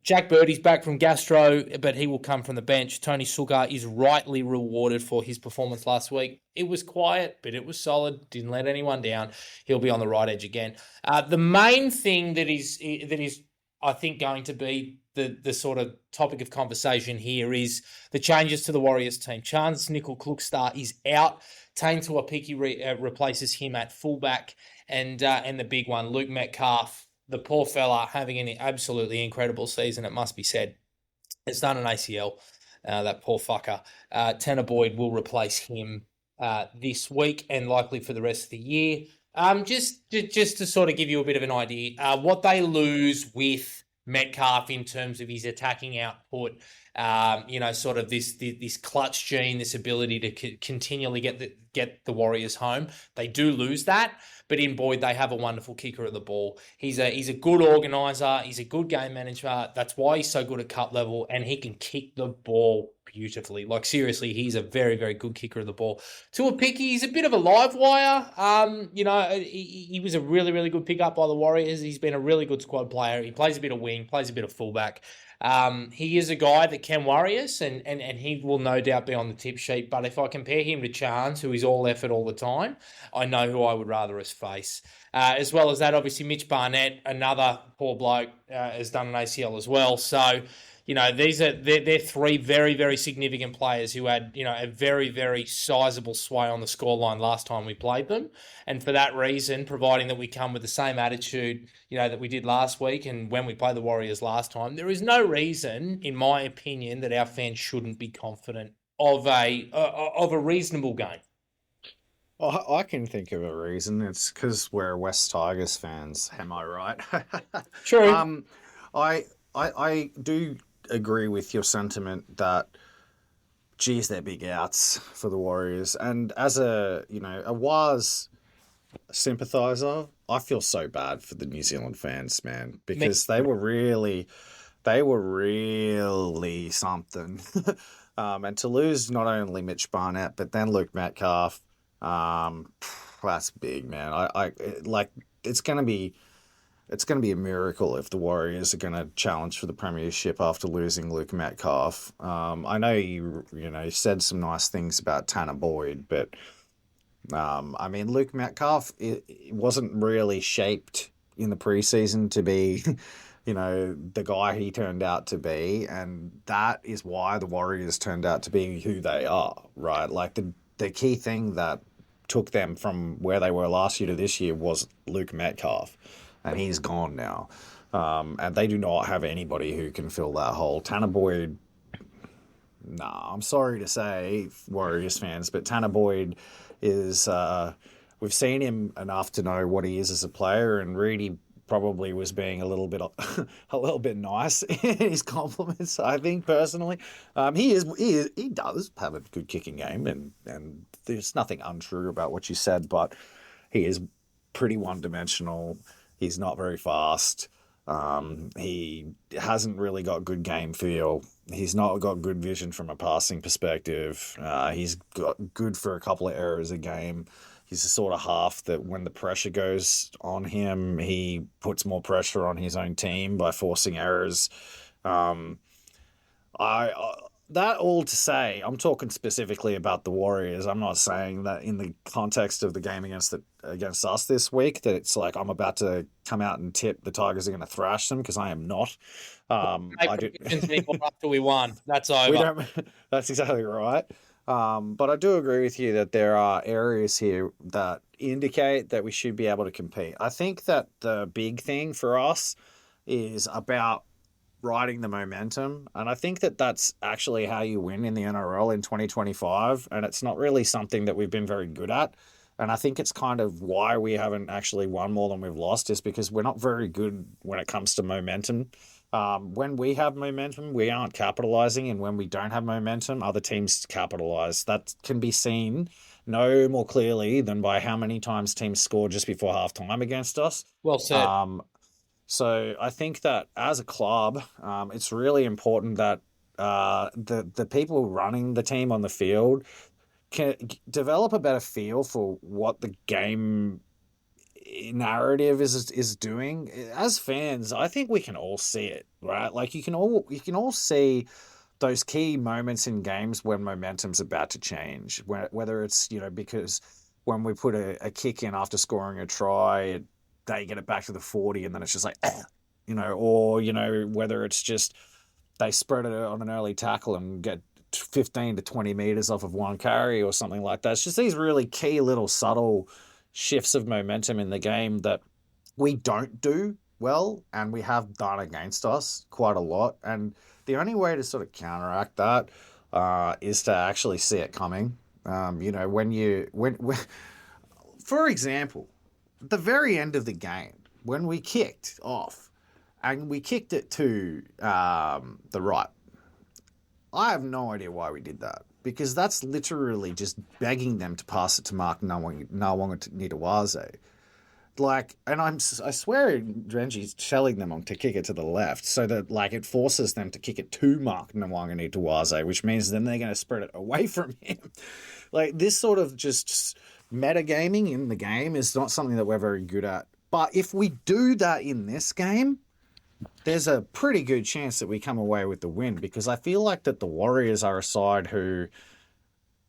Jack Birdie's back from gastro, but he will come from the bench. Tony Sugar is rightly rewarded for his performance last week. It was quiet, but it was solid. Didn't let anyone down. He'll be on the right edge again. The main thing that is, I think, going to be the sort of topic of conversation here is the changes to the Warriors team. Chance Nickel-Klukstar is out. Tane Tuapiki replaces him at fullback, and the big one, Luke Metcalf, the poor fella, having an absolutely incredible season, it must be said. It's done an ACL, that poor fucker. Tanner Boyd will replace him this week and likely for the rest of the year. Just to sort of give you a bit of an idea, what they lose with Metcalf in terms of his attacking output, sort of this clutch gene, this ability to continually get the Warriors home. They do lose that, but in Boyd they have a wonderful kicker of the ball. He's a good organizer. He's a good game manager. That's why he's so good at cup level, and he can kick the ball beautifully. Like, seriously, he's a very, very good kicker of the ball. Tuapiki, he's a bit of a live wire. He was a really, really good pickup by the Warriors. He's been a really good squad player. He plays a bit of wing, plays a bit of fullback. He is a guy that can worry us, and he will no doubt be on the tip sheet. But if I compare him to Chance, who is all effort all the time, I know who I would rather us face. As well as that, obviously, Mitch Barnett, another poor bloke, has done an ACL as well. So, they're three very, very significant players who had, a very, very sizable sway on the scoreline last time we played them. And for that reason, providing that we come with the same attitude, that we did last week and when we played the Warriors last time, there is no reason, in my opinion, that our fans shouldn't be confident of a reasonable game. I can think of a reason. It's because we're West Tigers fans. Am I right? True. I do agree with your sentiment that, geez, they're big outs for the Warriors. And as a WAS sympathiser, I feel so bad for the New Zealand fans, man, because they were really something. And to lose not only Mitch Barnett, but then Luke Metcalf, that's big, man. I like, it's going to be a miracle if the Warriors are going to challenge for the premiership after losing Luke Metcalf. I know you said some nice things about Tanner Boyd, but Luke Metcalf, it wasn't really shaped in the preseason to be, the guy he turned out to be, and that is why the Warriors turned out to be who they are, right? Like the key thing that took them from where they were last year to this year was Luke Metcalf. And he's gone now. And they do not have anybody who can fill that hole. Tanner Boyd, I'm sorry to say, Warriors fans, but Tanner Boyd is, we've seen him enough to know what he is as a player, and Reedy probably was being a little bit nice in his compliments, I think, personally. He does have a good kicking game, and there's nothing untrue about what you said, but he is pretty one-dimensional. He's not very fast. He hasn't really got good game feel. He's not got good vision from a passing perspective. He's got good for a couple of errors a game. He's the sort of half that when the pressure goes on him, he puts more pressure on his own team by forcing errors. that all to say, I'm talking specifically about the Warriors. I'm not saying that in the context of the game against us this week that it's like I'm about to come out and tip the Tigers are going to thrash them, because I am not. Make I do. predictions anymore after we won. That's We over. don't. That's exactly right. But I do agree with you that there are areas here that indicate that we should be able to compete. I think that the big thing for us is about riding the momentum. And I think that that's actually how you win in the NRL in 2025. And it's not really something that we've been very good at. And I think it's kind of why we haven't actually won more than we've lost, is because we're not very good when it comes to momentum. When we have momentum, we aren't capitalizing. And when we don't have momentum, other teams capitalize. That can be seen no more clearly than by how many times teams score just before halftime against us. Well said. Um, so I think that as a club, it's really important that the people running the team on the field can develop a better feel for what the game narrative is doing. As fans, I think we can all see it, right? Like you can all see those key moments in games when momentum's about to change. Whether it's because when we put a kick in after scoring a try, they get it back to the 40, and then it's just like, or whether it's just they spread it on an early tackle and get 15 to 20 meters off of one carry or something like that. It's just these really key little subtle shifts of momentum in the game that we don't do well, and we have done against us quite a lot. And the only way to sort of counteract that is to actually see it coming. When for example, at the very end of the game, when we kicked off and we kicked it to the right, I have no idea why we did that, because that's literally just begging them to pass it to Mark Nawangituwaze. And I swear Renji's telling them to kick it to the left, so that it forces them to kick it to Mark Nawangituwaze, which means then they're going to spread it away from him. This sort of just metagaming in the game is not something that we're very good at. But if we do that in this game, there's a pretty good chance that we come away with the win, because I feel like that the Warriors are a side who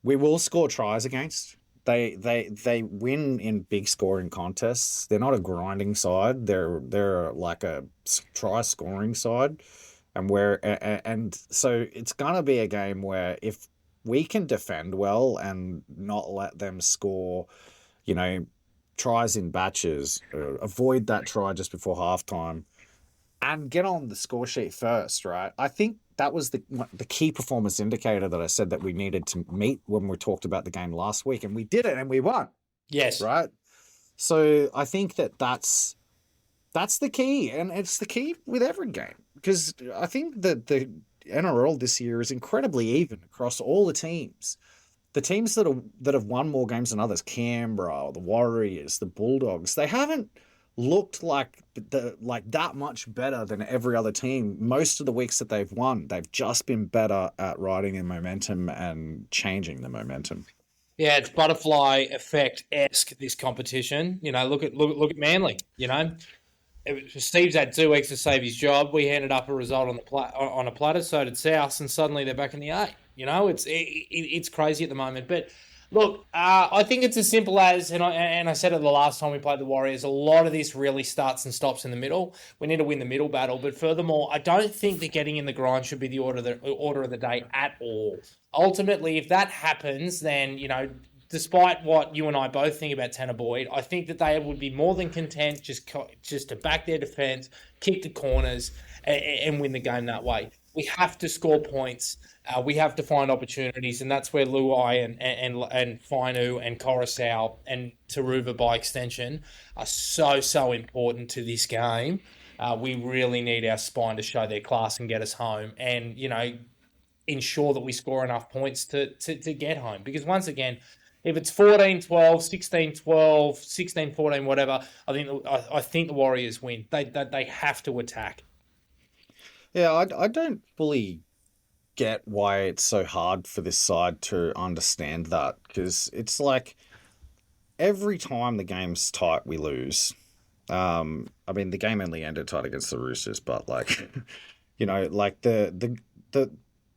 we will score tries against. They win in big scoring contests. They're not a grinding side. They're like a try scoring side, and so it's gonna be a game where if we can defend well and not let them score, tries in batches, avoid that try just before halftime, and get on the score sheet first, right? I think that was the key performance indicator that I said that we needed to meet when we talked about the game last week, and we did it, and we won. Yes. Right. So I think that's the key, and it's the key with every game, because I think that the NRL this year is incredibly even across all the teams. The teams that have won more games than others, Canberra, the Warriors, the Bulldogs, they haven't looked like that much better than every other team. Most of the weeks that they've won, they've just been better at riding in momentum and changing the momentum. Yeah, it's butterfly effect-esque, this competition. Look at Manly. Steve's had 2 weeks to save his job. We handed up a result on a platter. So did South, and suddenly they're back in the A. It's crazy at the moment. But look, I think it's as simple as, and I said it the last time we played the Warriors, a lot of this really starts and stops in the middle. We need to win the middle battle. But furthermore, I don't think that getting in the grind should be the order of the day at all. Ultimately, if that happens, then despite what you and I both think about Tanner Boyd, I think that they would be more than content just to back their defence, kick the corners, and win the game that way. We have to score points. We have to find opportunities, and that's where Luai and Fainu and Coruscant and Taruva by extension are so important to this game. We really need our spine to show their class and get us home, and ensure that we score enough points to get home. Because once again, if it's 14-12, 16-12, 16-14, whatever, I think the Warriors win. They have to attack. Yeah, I don't fully get why it's so hard for this side to understand that, because it's like every time the game's tight, we lose. The game only ended tight against the Roosters, but the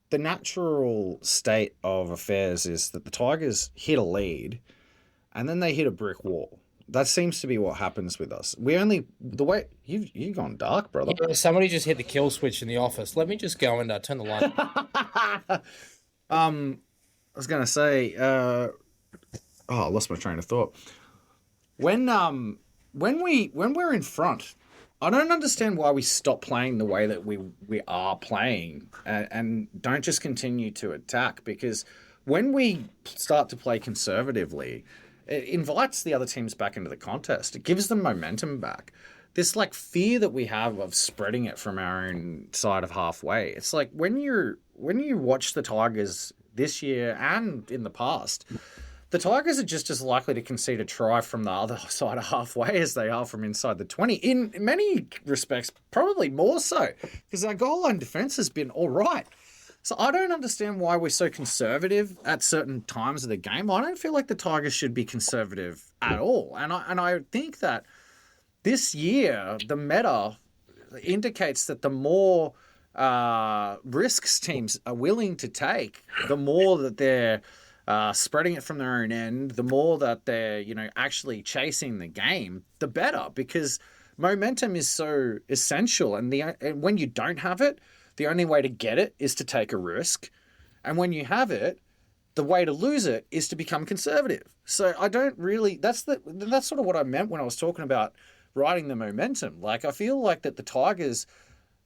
the natural state of affairs is that the Tigers hit a lead and then they hit a brick wall. That seems to be what happens with us. We only the way you've gone dark, brother. Yeah, somebody just hit the kill switch in the office. Let me just go and turn the light. I was gonna say, I lost my train of thought. When we're in front, I don't understand why we stop playing the way that we are playing and don't just continue to attack, because when we start to play conservatively, it invites the other teams back into the contest. It gives them momentum back. This like fear that we have of spreading it from our own side of halfway. It's like when you watch the Tigers this year and in the past, the Tigers are just as likely to concede a try from the other side of halfway as they are from inside the 20. In many respects, probably more so, because our goal line defense has been all right. So I don't understand why we're so conservative at certain times of the game. I don't feel like the Tigers should be conservative at all. And I think that this year, the meta indicates that the more risks teams are willing to take, the more that they're spreading it from their own end, the more that they're, actually chasing the game, the better, because momentum is so essential. And when you don't have it, the only way to get it is to take a risk. And when you have it, the way to lose it is to become conservative. So I don't really, that's sort of what I meant when I was talking about riding the momentum. Like, I feel like that the Tigers,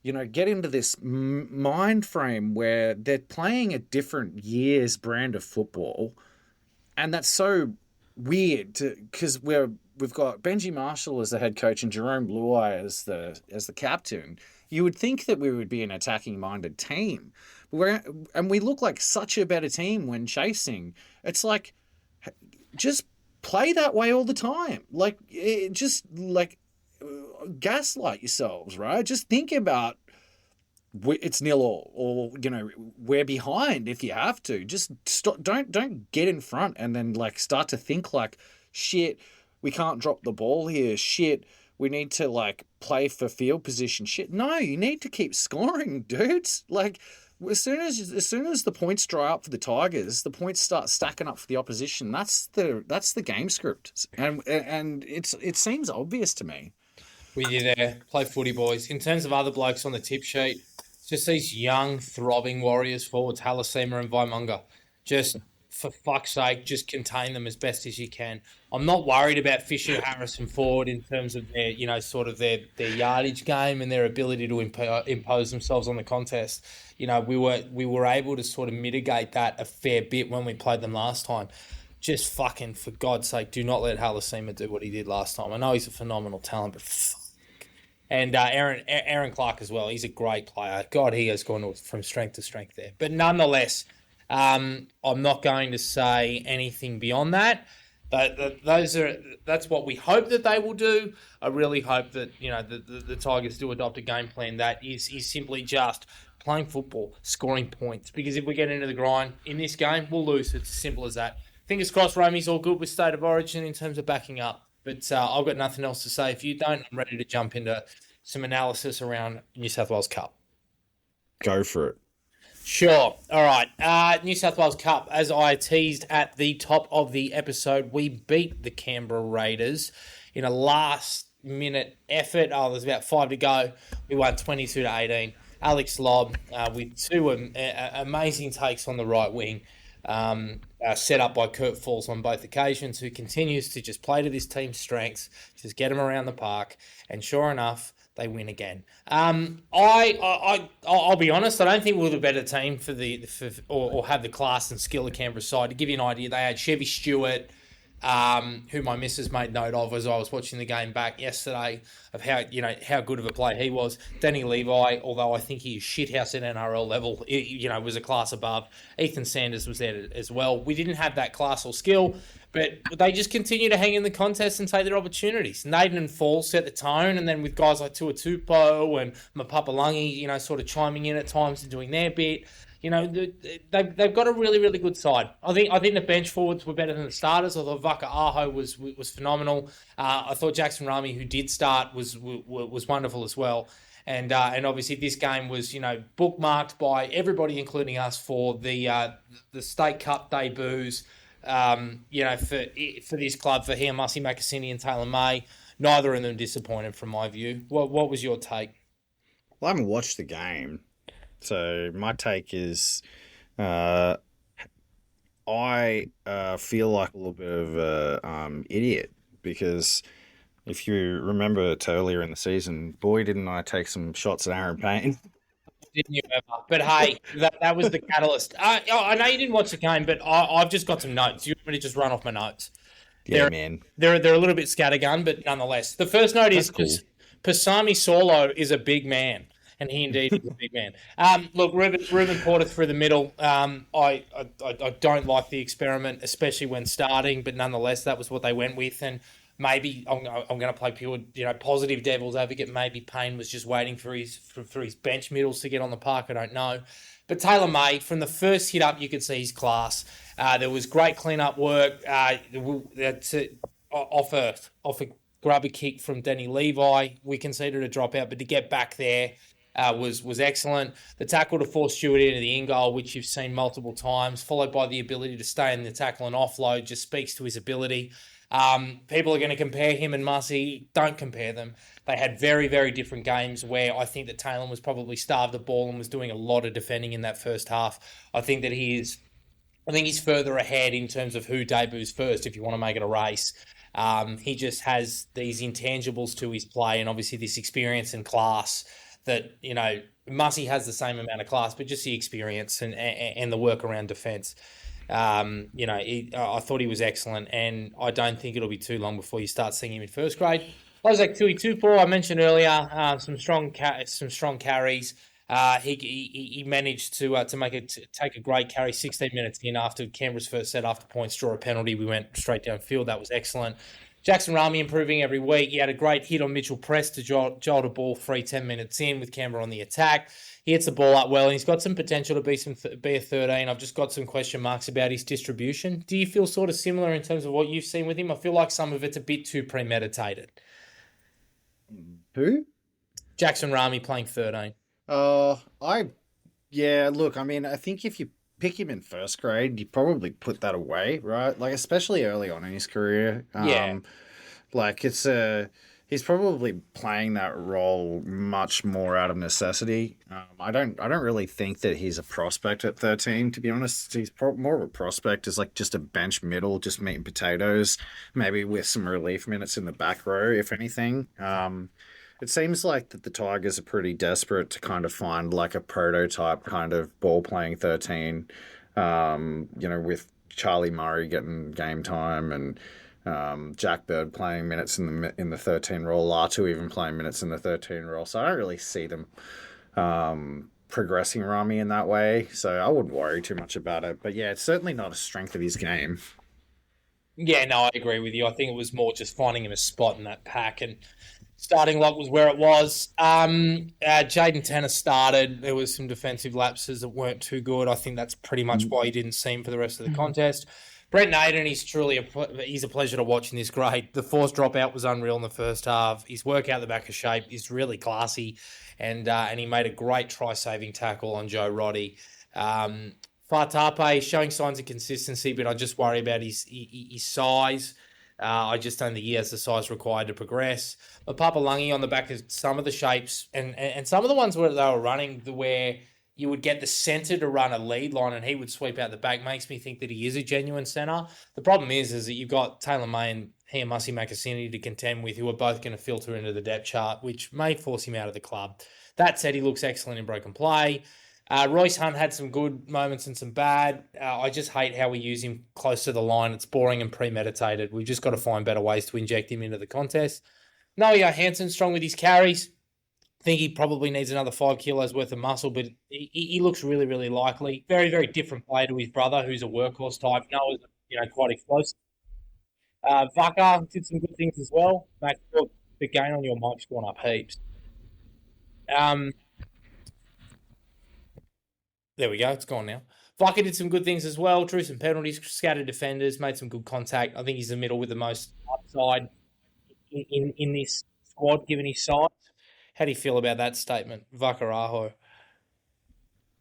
get into this mind frame where they're playing a different year's brand of football. And that's so weird because we've got Benji Marshall as the head coach and Jerome Luai as the captain. You would think that we would be an attacking-minded team. And we look like such a better team when chasing. It's like, just play that way all the time. Like, gaslight yourselves, right? Just think about it's 0-0 or we're behind if you have to. Just stop. Don't get in front and then start to think shit, we can't drop the ball here. Shit, we need to play for field position. Shit, no, you need to keep scoring, dudes. As soon as the points dry up for the Tigers, the points start stacking up for the opposition. That's the game script, and it seems obvious to me. With you there, play footy, boys. In terms of other blokes on the tip sheet, just these young, throbbing Warriors forwards, Halasima and Vaimunga. Just, for fuck's sake, just contain them as best as you can. I'm not worried about Fisher, Harris and Ford in terms of their, their yardage game and their ability to impose themselves on the contest. We were able to sort of mitigate that a fair bit when we played them last time. Just fucking, for God's sake, do not let Halasima do what he did last time. I know he's a phenomenal talent, but fuck. And Aaron Clark as well. He's a great player. God, he has gone from strength to strength there. But nonetheless, I'm not going to say anything beyond that. That's what we hope that they will do. I really hope that the Tigers do adopt a game plan that is simply just playing football, scoring points. Because if we get into the grind in this game, we'll lose. It's as simple as that. Fingers crossed, Romy's all good with State of Origin in terms of backing up. But I've got nothing else to say. If you don't, I'm ready to jump into some analysis around New South Wales Cup. Go for it. Sure. All right. New South Wales Cup, as I teased at the top of the episode, we beat the Canberra Raiders in a last-minute effort. There's about 5 to go. We won 22-18. Alex Lobb with two amazing takes on the right wing. Set up by Kurt Falls on both occasions, who continues to just play to this team's strengths, just get them around the park, and sure enough, they win again. I'll be honest, I don't think we're the better team or have the class and skill of Canberra side. To give you an idea, they had Chevy Stewart, who my missus made note of as I was watching the game back yesterday, of how good of a player he was. Danny Levi, although I think he is shithouse at NRL level, was a class above. Ethan Sanders was there as well. We didn't have that class or skill, but they just continue to hang in the contest and take their opportunities. Naden and Fall set the tone, and then with guys like Tuatupo and Mapapalangi, sort of chiming in at times and doing their bit. They've got a really, really good side. I think the bench forwards were better than the starters, although Vaka Aho was phenomenal. I thought Jackson Rami, who did start, was wonderful as well. And obviously this game was, bookmarked by everybody, including us, for the State Cup debuts. For this club, for Hiamasi Makasini and Taylor May, neither of them disappointed from my view. What was your take? Well, I haven't watched the game, so my take is, uh, I feel like a little bit of a idiot because if you remember it earlier in the season, boy, didn't I take some shots at Aaron Payne. Didn't you ever? But hey, that was the catalyst. I know you didn't watch the game, but I've just got some notes. You want me to just run off my notes? Yeah, They're man, they're a little bit scattergun, but nonetheless. The first note that's is cool. Pasami Solo is a big man, and he indeed is a big man. Look, Ruben Porter through the middle. I don't like the experiment, especially when starting, but nonetheless, that was what they went with, and maybe I'm going to play pure, positive devil's advocate. Maybe Payne was just waiting for his bench middles to get on the park. I don't know. But Taylor May, from the first hit up, you could see his class. There was great clean-up work. Off a grubber kick from Danny Levi, we conceded a dropout, but to get back there was excellent. The tackle to force Stewart into the in goal, which you've seen multiple times, followed by the ability to stay in the tackle and offload, just speaks to his ability. People are going to compare him and Mussy. Don't compare them. They had very, very different games where I think that Taylor was probably starved the ball and was doing a lot of defending in that first half. I think he's further ahead in terms of who debuts first, if you want to make it a race. He just has these intangibles to his play and obviously this experience and class that, Mussy has the same amount of class, but just the experience and the work around defence. I thought he was excellent, and I don't think it'll be too long before you start seeing him in first grade. Isaac Tui Tupou, I mentioned earlier, some strong carries. He managed to take a great carry 16 minutes in after Canberra's first set, after points, draw a penalty. We went straight downfield. That was excellent. Jackson Rami improving every week. He had a great hit on Mitchell Press to jolt a ball free 10 minutes in with Canberra on the attack. He hits the ball up well, and he's got some potential to be a 13. I've just got some question marks about his distribution. Do you feel sort of similar in terms of what you've seen with him? I feel like some of it's a bit too premeditated. Who? Jackson Rami playing 13. Look, I mean, I think if you pick him in first grade, you probably put that away, right? Like, especially early on in his career. Yeah. Like he's probably playing that role much more out of necessity. I don't really think that he's a prospect at 13, to be honest. He's more of a prospect as like just a bench middle, just meat and potatoes, maybe with some relief minutes in the back row, if anything. It seems like that the Tigers are pretty desperate to kind of find like a prototype kind of ball playing 13, with Charlie Murray getting game time and Jack Bird playing minutes in the 13 role, Latu even playing minutes in the 13 role. So I don't really see them progressing Rami in that way. So I wouldn't worry too much about it. But yeah, it's certainly not a strength of his game. Yeah, no, I agree with you. I think it was more just finding him a spot in that pack, and starting lock was where it was. Jaden Tanner started. There was some defensive lapses that weren't too good. I think that's pretty much why you didn't see him for the rest of the contest. Brent Naden, he's truly he's a pleasure to watch in this grade. The forced dropout was unreal in the first half. His work out the back of shape is really classy, and he made a great try-saving tackle on Joe Roddy. Fatape showing signs of consistency, but I just worry about his size. I just don't think he has the size required to progress. But Papalangi on the back of some of the shapes and some of the ones where they were running where you would get the centre to run a lead line and he would sweep out the back makes me think that he is a genuine centre. The problem is that you've got Taylor May and Hiamasi Makasini to contend with, who are both going to filter into the depth chart, which may force him out of the club. That said, he looks excellent in broken play. Royce Hunt had some good moments and some bad. I just hate how we use him close to the line. It's boring and premeditated. We've just got to find better ways to inject him into the contest. Noah Johansson, strong with his carries. I think he probably needs another 5 kilos worth of muscle, but he looks really, really likely. Very, very different player to his brother, who's a workhorse type. Noah's, quite explosive. Vaka did some good things as well. Mate, the gain on your mic's gone up heaps. There we go. It's gone now. Vaka did some good things as well. Drew some penalties, scattered defenders, made some good contact. I think he's the middle with the most upside in this squad, given his size. How do you feel about that statement, Vakaraho?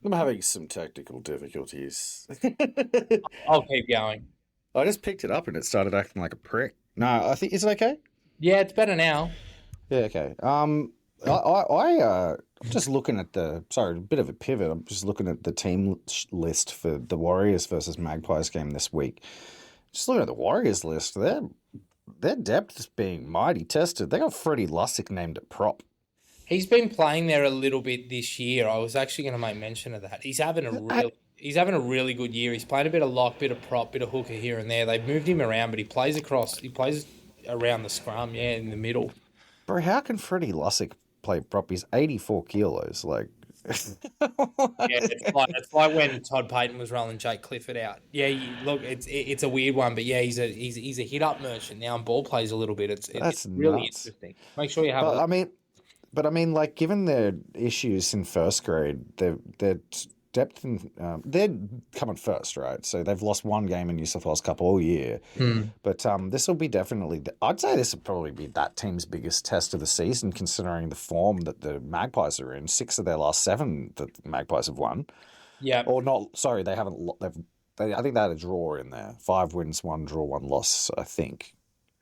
I'm having some technical difficulties. I'll keep going. I just picked it up and it started acting like a prick. No, I think is it okay? Yeah, it's better now. Yeah, okay. I'm just looking at the. Sorry, a bit of a pivot. I'm just looking at the team list for the Warriors versus Magpies game this week. Just looking at the Warriors list, their depth is being mighty tested. They got Freddie Lussick named at prop. He's been playing there a little bit this year. I was actually going to make mention of that. He's having a really good year. He's playing a bit of lock, bit of prop, bit of hooker here and there. They've moved him around, but he plays around the scrum, yeah, in the middle. Bro, how can Freddie Lussick play prop? He's 84 kilos. Like, Yeah, it's like when Todd Payton was rolling Jake Clifford out. Yeah, look, it's a weird one, but yeah, he's a hit up merchant now and ball plays a little bit. It's that's really nuts. interesting. Make sure you have But a I mean, like, given their issues in first grade, their depth in they're coming first, right? So they've lost one game in New South Wales Cup all year. But this will be definitely, I'd say this will probably be that team's biggest test of the season, considering the form that the Magpies are in. 6 of their last 7 that the Magpies have won. Yeah. Or not, sorry, they haven't, I think they had a draw in there. 5 wins, 1 draw, 1 loss, I think.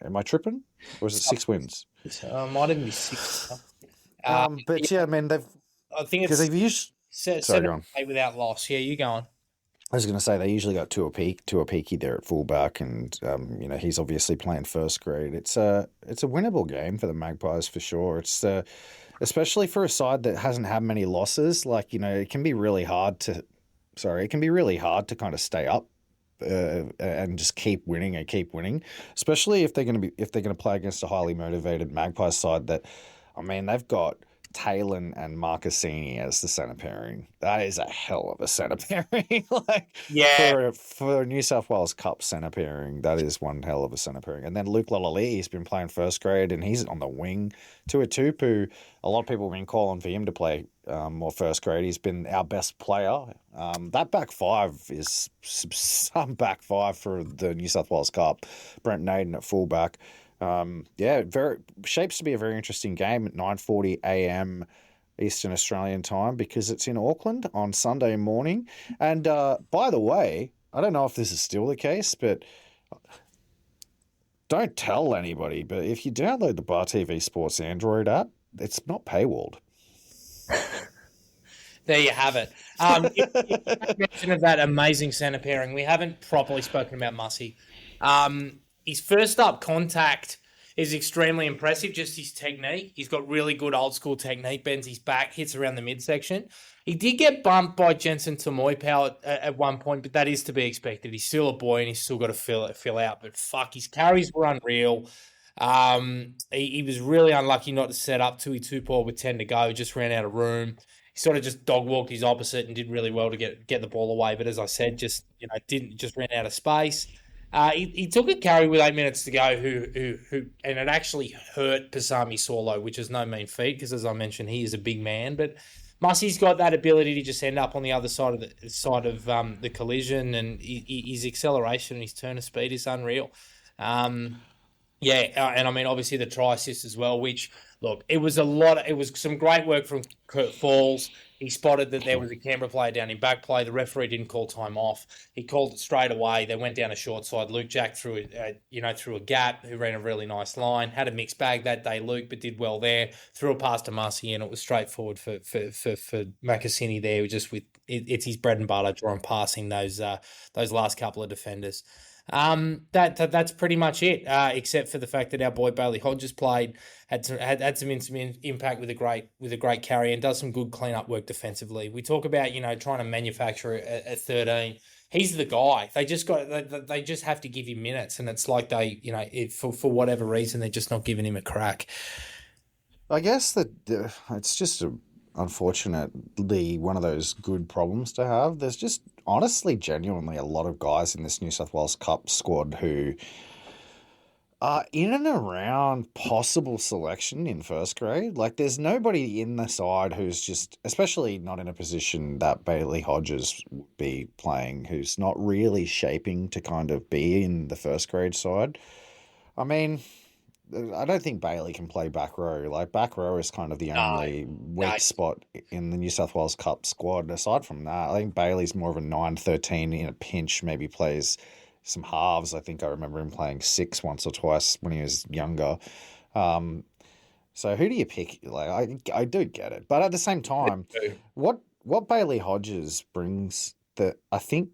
Am I tripping? Or is it 6 wins? Might even be 6. But yeah, I mean, I think because it's they've used. Sorry, go on. 7 without loss. Yeah, you go on. I was going to say they usually got Tuapiki there at fullback, and he's obviously playing first grade. It's a winnable game for the Magpies for sure. It's especially for a side that hasn't had many losses. Like, it can be really hard to kind of stay up and just keep winning, especially if they're going to play against a highly motivated Magpies side that, I mean, they've got Taylor and Marcassini as the centre pairing. That is a hell of a centre pairing. Yeah. For New South Wales Cup centre pairing, that is one hell of a centre pairing. And then Luke Lalali, he's been playing first grade and he's on the wing. Tuatupu, a lot of people have been calling for him to play more first grade. He's been our best player. That back 5 is some back 5 for the New South Wales Cup. Brent Naden at fullback. Very shapes to be a very interesting game at 9:40 a.m. Eastern Australian time because it's in Auckland on Sunday morning. And by the way, I don't know if this is still the case, but don't tell anybody. But if you download the Bar TV Sports Android app, it's not paywalled. There you have it. You mention of that amazing centre pairing. We haven't properly spoken about Mussy. His first up contact is extremely impressive, just his technique. He's got really good old school technique, bends his back, hits around the midsection. He did get bumped by Jensen Tamoipao at one point, but that is to be expected. He's still a boy and he's still got to fill out. But fuck, his carries were unreal. He was really unlucky not to set up Tuitupou with 10 to go, just ran out of room. He sort of just dog walked his opposite and did really well to get the ball away. But as I said, just ran out of space. He took a carry with 8 minutes to go, and it actually hurt Pasami Saulo, which is no mean feat because, as I mentioned, he is a big man. But Mussy's got that ability to just end up on the other side of the collision, and his acceleration and his turn of speed is unreal. And I mean, obviously the try assist as well, which, look, it was some great work from Kurt Falls. He spotted that there was a Canberra player down in back play. The referee didn't call time off. He called it straight away. They went down a short side. Luke Jack threw a gap, who ran a really nice line. Had a mixed bag that day, Luke, but did well there. Threw a pass to Mussy, and it was straightforward for Macassini there. Just it's his bread and butter, drawing passing those last couple of defenders. That's pretty much it, except for the fact that our boy Bailey Hodges played, had some impact with a great carry and does some good cleanup work defensively. We talk about trying to manufacture a 13. He's the guy. They just have to give him minutes, and it's like for whatever reason they're just not giving him a crack. I guess that it's just unfortunately one of those good problems to have. There's just honestly, genuinely a lot of guys in this New South Wales Cup squad who are in and around possible selection in first grade. Like, there's nobody in the side who's just, especially not in a position that Bailey Hodges would be playing, who's not really shaping to kind of be in the first grade side. I mean, I don't think Bailey can play back row. Like back row is kind of the No, only no. weak spot in the New South Wales Cup squad. Aside from that, I think Bailey's more of a 9-13 in a pinch. Maybe plays some halves. I think I remember him playing six once or twice when he was younger. Um, so who do you pick? Like I do get it, but at the same time, what Bailey Hodges brings that I think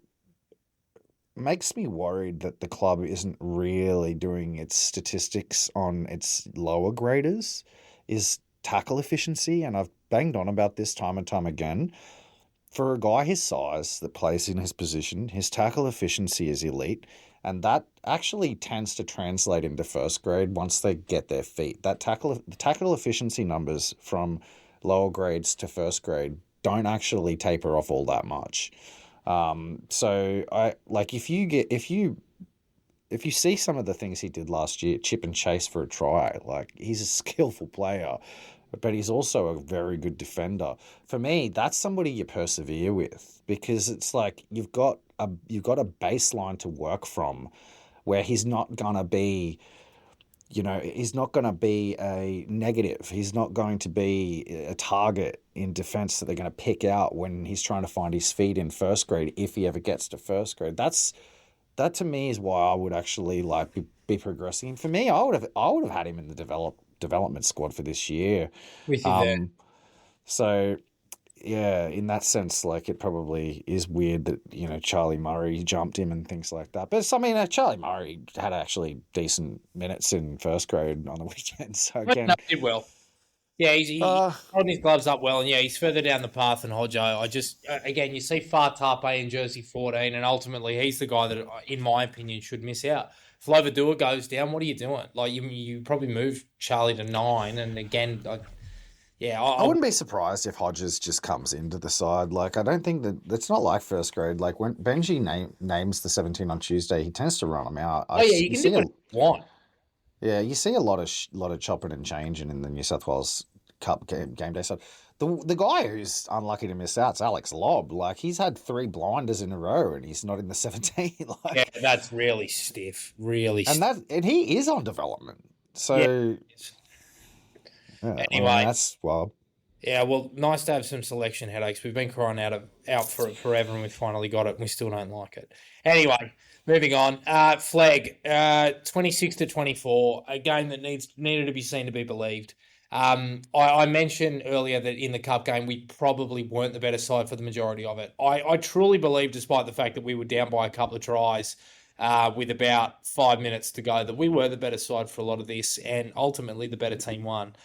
makes me worried that the club isn't really doing its statistics on its lower graders is tackle efficiency. And I've banged on about this time and time again. For a guy his size that plays in his position, his tackle efficiency is elite. And that actually tends to translate into first grade once they get their feet. The tackle efficiency numbers from lower grades to first grade don't actually taper off all that much. So I like if you see some of the things he did last year, chip and chase for a try, like he's a skillful player, but he's also a very good defender. For me, that's somebody you persevere with because it's like you've got a baseline to work from where he's not gonna be he's not going to be a negative. He's not going to be a target in defense that they're going to pick out when he's trying to find his feet in first grade, if he ever gets to first grade. That to me is why I would actually like be progressing. For me, I would have had him in the development squad for this year. With you there. So yeah, in that sense, like it probably is weird that Charlie Murray jumped him and things like that. But I mean, Charlie Murray had actually decent minutes in first grade on the weekend. So again, No, he did well. Yeah, he's holding his gloves up well, and yeah, he's further down the path than Hodjo. I just, again, you see Fatape in jersey 14, and ultimately he's the guy that, in my opinion, should miss out. If Lovadua goes down, what are you doing? Like, you probably move Charlie to 9, and again, I wouldn't be surprised if Hodges just comes into the side. Like, I don't think that it's not like first grade. Like when Benji names the 17 on Tuesday, he tends to run them out. You can do what you want. Yeah, you see a lot of chopping and changing in the New South Wales Cup game day side. The guy who's unlucky to miss out is Alex Lobb. Like he's had 3 blinders in a row and he's not in the 17. Like, yeah, that's really stiff. Really stiff. And he is on development. So anyway, that's wild. Yeah, well, nice to have some selection headaches. We've been crying out for it forever, and we finally got it, and we still don't like it. Anyway, moving on. Flag, 26-24, a game that needed to be seen to be believed. I mentioned earlier that in the Cup game, we probably weren't the better side for the majority of it. I truly believe, despite the fact that we were down by a couple of tries with about 5 minutes to go, that we were the better side for a lot of this, and ultimately the better team won.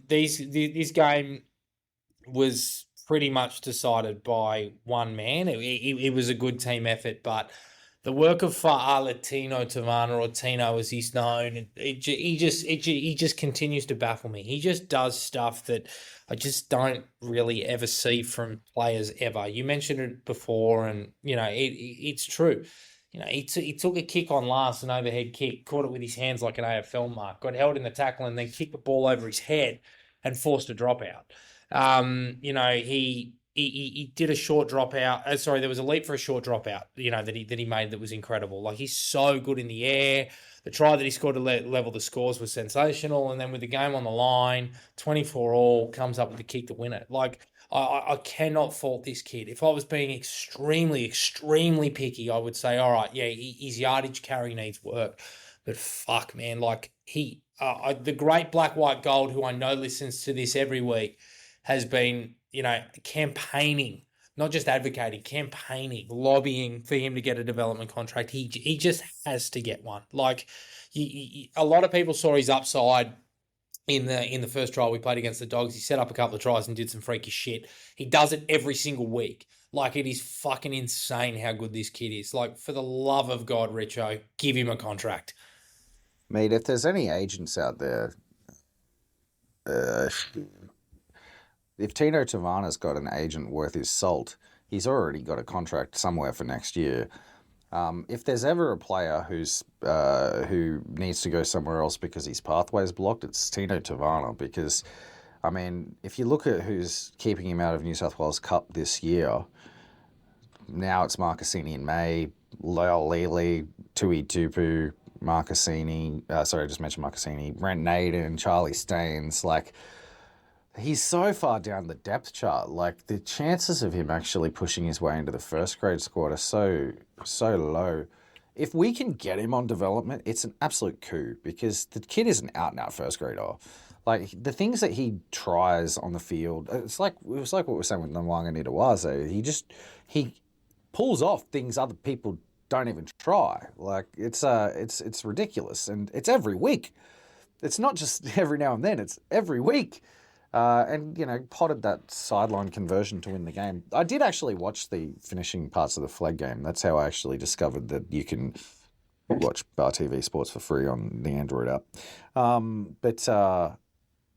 This game was pretty much decided by one man. It was a good team effort, but the work of Tino Tavana, or Tino as he's known, he just continues to baffle me. He just does stuff that I just don't really ever see from players ever. You mentioned it before, and it's true. He took a kick on last, an overhead kick, caught it with his hands like an AFL mark, got held in the tackle, and then kicked the ball over his head and forced a dropout. He did a short dropout. Sorry, there was a leap for a short dropout, that he made that was incredible. Like, he's so good in the air. The try that he scored to level the scores was sensational. And then with the game on the line, 24-all, comes up with the kick to win it. Like, I cannot fault this kid. If I was being extremely, extremely picky, I would say, all right, yeah, his yardage carry needs work. But fuck, man, like the great Black, White, Gold, who I know listens to this every week, has been, campaigning, not just advocating, campaigning, lobbying for him to get a development contract. He just has to get one. Like, a lot of people saw his upside in the first trial we played against the Dogs. He set up a couple of tries and did some freaky shit. He does it every single week. Like, it is fucking insane how good this kid is. Like, for the love of God, Richo, give him a contract. Mate, if there's any agents out there, if Tino Tavana's got an agent worth his salt, he's already got a contract somewhere for next year. If there's ever a player who needs to go somewhere else because his pathway's blocked, it's Tino Tavana. Because, I mean, if you look at who's keeping him out of New South Wales Cup this year, now it's Marcassini and May, Lyle Lely, Tui Tupu, Marcassini. Sorry, I just mentioned Marcassini. Brent Naden, Charlie Staines. Like, he's so far down the depth chart. Like, the chances of him actually pushing his way into the first grade squad are so low. If we can get him on development, it's an absolute coup because the kid is an out and out first grader. Like, the things that he tries on the field, it was like what we were saying with Nwanga Nitawaze. He pulls off things other people don't even try. Like, it's ridiculous, and it's every week. It's not just every now and then; it's every week. And potted that sideline conversion to win the game. I did actually watch the finishing parts of the flag game. That's how I actually discovered that you can watch Bar TV Sports for free on the Android app.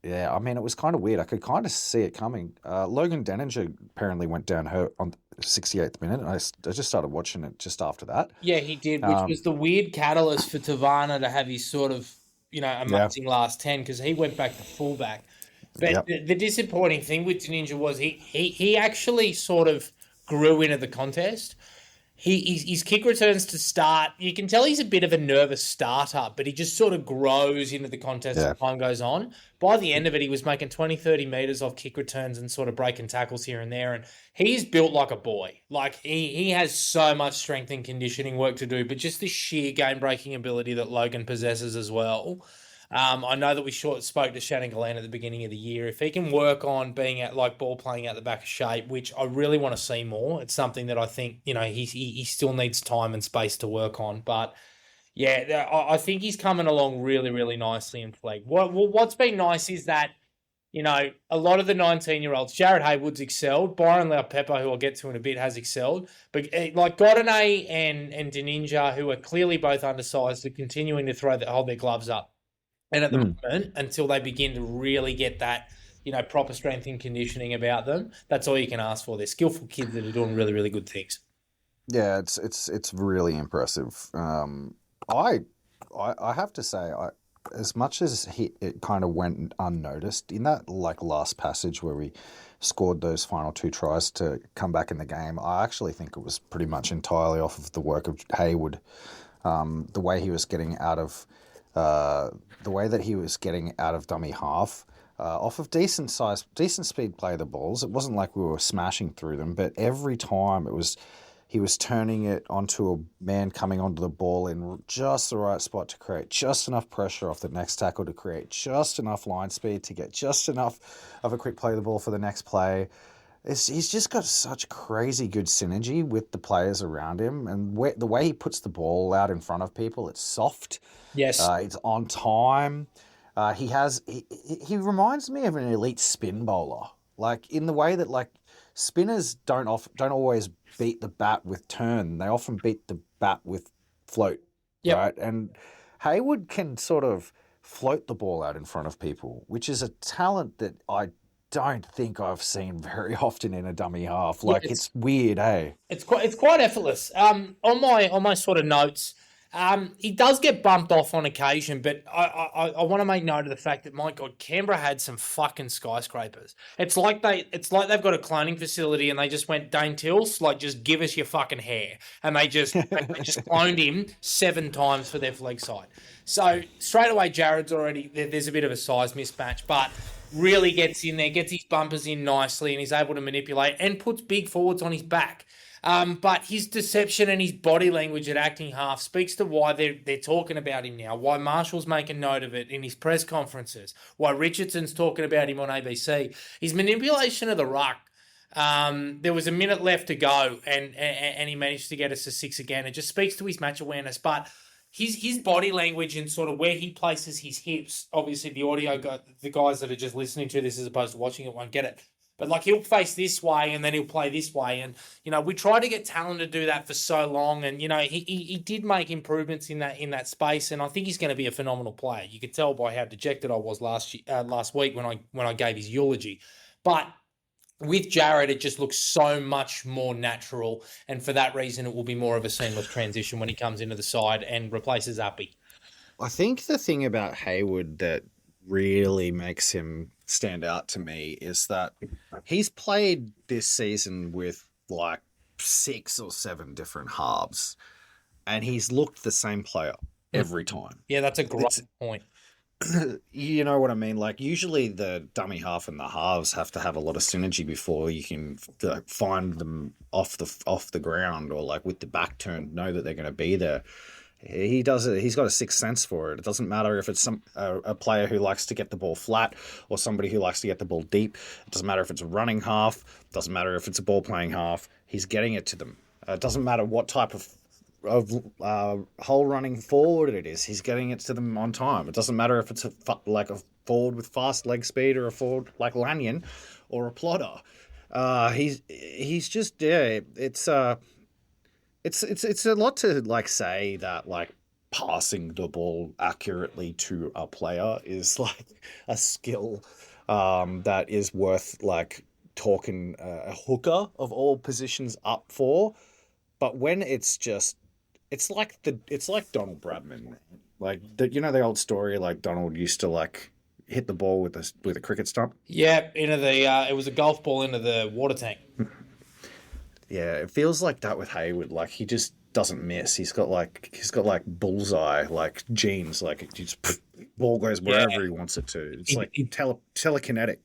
Yeah, I mean, it was kind of weird. I could kind of see it coming. Logan Denninger apparently went down hurt on the 68th minute. I just started watching it just after that. Yeah, he did, which was the weird catalyst for Tavana to have his sort of, amazing last 10 because he went back to fullback. But the disappointing thing with Ninja was he actually sort of grew into the contest. His kick returns to start. You can tell he's a bit of a nervous starter, but he just sort of grows into the contest as time goes on. By the end of it, he was making 20, 30 metres off kick returns and sort of breaking tackles here and there. And he's built like a boy. Like, he has so much strength and conditioning work to do, but just the sheer game-breaking ability that Logan possesses as well. I know that we spoke to Shannon Gallen at the beginning of the year. If he can work on being at ball playing out the back of shape, which I really want to see more, it's something that I think he still needs time and space to work on. But yeah, I think he's coming along really, really nicely in flag. What's been nice is that a lot of the 19-year-olds, Jared Haywood's excelled, Byron Laupepa, who I'll get to in a bit, has excelled, but like Godinay and Deninja, who are clearly both undersized, are continuing to hold their gloves up. And at the moment, until they begin to really get that, proper strength and conditioning about them, that's all you can ask for. They're skillful kids that are doing really, really good things. Yeah, it's really impressive. I have to say, as much as it kind of went unnoticed in that last passage where we scored those final 2 tries to come back in the game, I actually think it was pretty much entirely off of the work of Haywood, the way he was getting out of. The way that he was getting out of dummy half, off of decent speed play of the balls. It wasn't like we were smashing through them, but every time he was turning it onto a man coming onto the ball in just the right spot to create just enough pressure off the next tackle to create just enough line speed to get just enough of a quick play of the ball for the next play. He's just got such crazy good synergy with the players around him, and the way he puts the ball out in front of people, it's soft. Yes, it's on time. He reminds me of an elite spin bowler, like in the way that spinners don't always beat the bat with turn; they often beat the bat with float. Yep. Right, and Haywood can sort of float the ball out in front of people, which is a talent that I don't think I've seen very often in a dummy half. It's weird, hey? It's quite effortless. On my sort of notes, he does get bumped off on occasion, but I want to make note of the fact that, my God, Canberra had some fucking skyscrapers. It's like they've got a cloning facility and they just went, Dane Tills, just give us your fucking hair, and they just cloned him 7 times for their flag side. So straight away, Jared's already there's a bit of a size mismatch, but really gets in there, gets his bumpers in nicely, and he's able to manipulate and puts big forwards on his back. But his deception and his body language at acting half speaks to why they're talking about him now, why Marshall's making note of it in his press conferences, why Richardson's talking about him on ABC. His manipulation of the ruck. There was a minute left to go, and he managed to get us to 6 again. It just speaks to his match awareness, but his body language and sort of where he places his hips. Obviously, the guys that are just listening to this as opposed to watching it won't get it. But he'll face this way and then he'll play this way. And, we tried to get Talon to do that for so long. And, he did make improvements in that space. And I think he's going to be a phenomenal player. You could tell by how dejected I was last week when I gave his eulogy. But with Jared, it just looks so much more natural. And for that reason, it will be more of a seamless transition when he comes into the side and replaces Appy. I think the thing about Haywood that really makes him stand out to me is that he's played this season with 6 or 7 different halves, and he's looked the same player every time. Yeah, that's a great point. You know what I mean? Like usually the dummy half and the halves have to have a lot of synergy before you can find them off the ground or like with the back turned, know that they're going to be there. He does it. He's got a sixth sense for it. It doesn't matter if it's a player who likes to get the ball flat or somebody who likes to get the ball deep. It doesn't matter if it's a running half. It doesn't matter if it's a ball playing half. He's getting it to them. It doesn't matter what type of whole running forward it is. He's getting it to them on time. It doesn't matter if it's like a forward with fast leg speed or a forward like Lanyon or a plotter. He's just it's a lot to like say that like passing the ball accurately to a player is like a skill that is worth like talking a hooker of all positions up for. But when it's like Donald Bradman, like the old story, like Donald used to like hit the ball with a cricket stump. Yeah, into the it was a golf ball into the water tank. Yeah, it feels like that with Hayward. Like he just doesn't miss. He's got like bullseye like genes. Like it just ball goes wherever he wants it to. It's like telekinetic.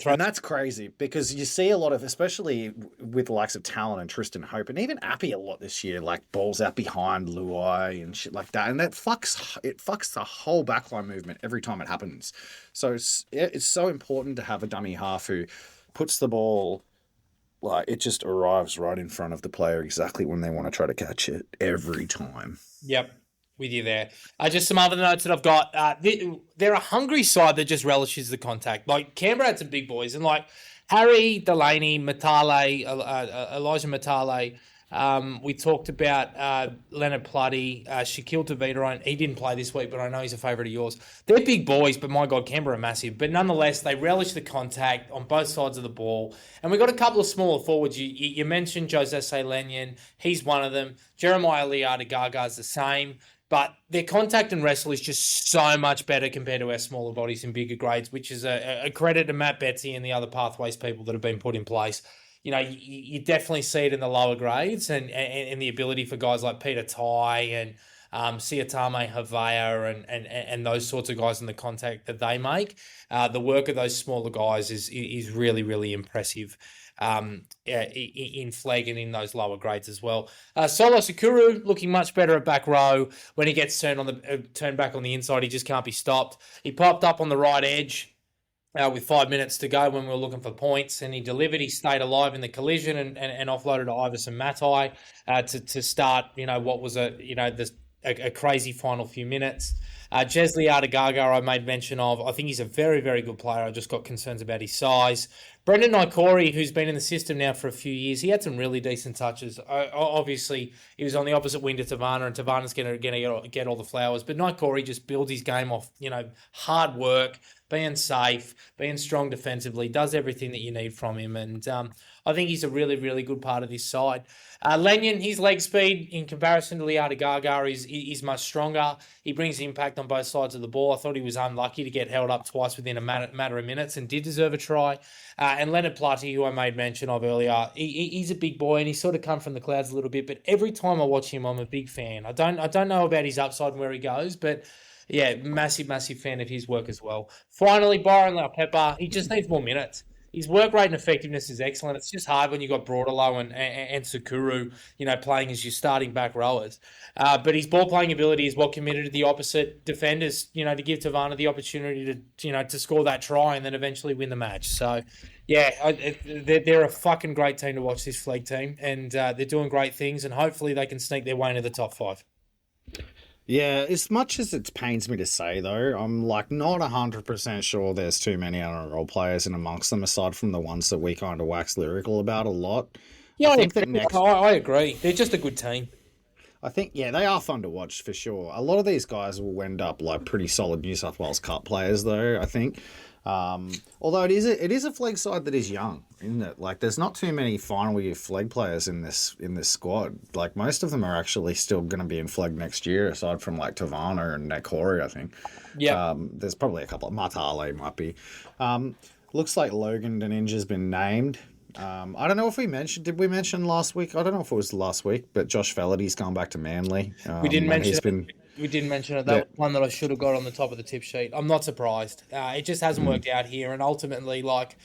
And that's crazy because you see a lot of, especially with the likes of Talon and Tristan Hope and even Appy a lot this year, like balls out behind Luai and shit like that. And that fucks the whole backline movement every time it happens. So it's so important to have a dummy half who puts the ball, like it just arrives right in front of the player exactly when they want to try to catch it every time. Yep. With you there. Just some other notes that I've got. They're a hungry side that just relishes the contact. Like Canberra had some big boys, and like Harry, Delaney, Matale, Elijah Matale. We talked about Leonard Plutty, Shaquille Tavita. He didn't play this week, but I know he's a favourite of yours. They're big boys, but my God, Canberra are massive. But nonetheless, they relish the contact on both sides of the ball. And we've got a couple of smaller forwards. You mentioned Jose Lanyon. He's one of them. Jeremiah Liardagaga's the same. But their contact and wrestle is just so much better compared to our smaller bodies in bigger grades, which is a credit to Matt Betsy and the other pathways people that have been put in place. You know, you definitely see it in the lower grades and the ability for guys like Peter Ty and Siatame Havea and those sorts of guys in the contact that they make. The work of those smaller guys is really, really impressive. In flag and in those lower grades as well. Solo Sakuru looking much better at back row. When he gets turned back on the inside, he just can't be stopped. He popped up on the right edge with 5 minutes to go when we were looking for points, and he delivered. He stayed alive in the collision and offloaded to Iverson Matai to start. What was a crazy final few minutes. Jesley Adagaga, I made mention of. I think he's a very, very good player. I just got concerns about his size. Brendan Nikori, who's been in the system now for a few years, he had some really decent touches. Obviously, he was on the opposite wing to Tavana, and Tavana's going to get all the flowers. But Nikori just builds his game off, hard work, being safe, being strong defensively, does everything that you need from him. And I think he's a really, really good part of this side. Lanyon, his leg speed in comparison to Liardagaga is much stronger. He brings impact on both sides of the ball. I thought he was unlucky to get held up twice within a matter of minutes and did deserve a try. And Leonard Plutty, who I made mention of earlier, he's a big boy and he's sort of come from the clouds a little bit. But every time I watch him, I'm a big fan. I don't know about his upside and where he goes, but yeah, massive, massive fan of his work as well. Finally, Byron Laupepper, he just needs more minutes. His work rate and effectiveness is excellent. It's just hard when you've got Broadalow and Sakuru, playing as your starting back rowers. But his ball-playing ability is what committed to the opposite defenders, to give Tavana the opportunity to score that try and then eventually win the match. So, yeah, they're a fucking great team to watch, this flag team, and they're doing great things, and hopefully they can sneak their way into the top 5. Yeah, as much as it pains me to say, though, I'm like not 100% sure there's too many NRL players in amongst them, aside from the ones that we kind of wax lyrical about a lot. Yeah, I agree. They're just a good team. I think, yeah, they are fun to watch for sure. A lot of these guys will end up like pretty solid New South Wales Cup players, though, I think. Although it is a flag side that is young, isn't it? Like there's not too many final year flag players in this squad. Like most of them are actually still going to be in flag next year, aside from like Tavana and Nakori, I think. Yeah. There's probably a couple. Matale might be. Looks like Logan Deninja's been named I don't know if did we mention last week? I don't know if it was last week, but Josh Felady's gone back to Manly. We didn't And mention he's it. been, We didn't mention it. That yeah, was one that I should have got on the top of the tip sheet. I'm not surprised. It just hasn't mm, worked out here, and ultimately, like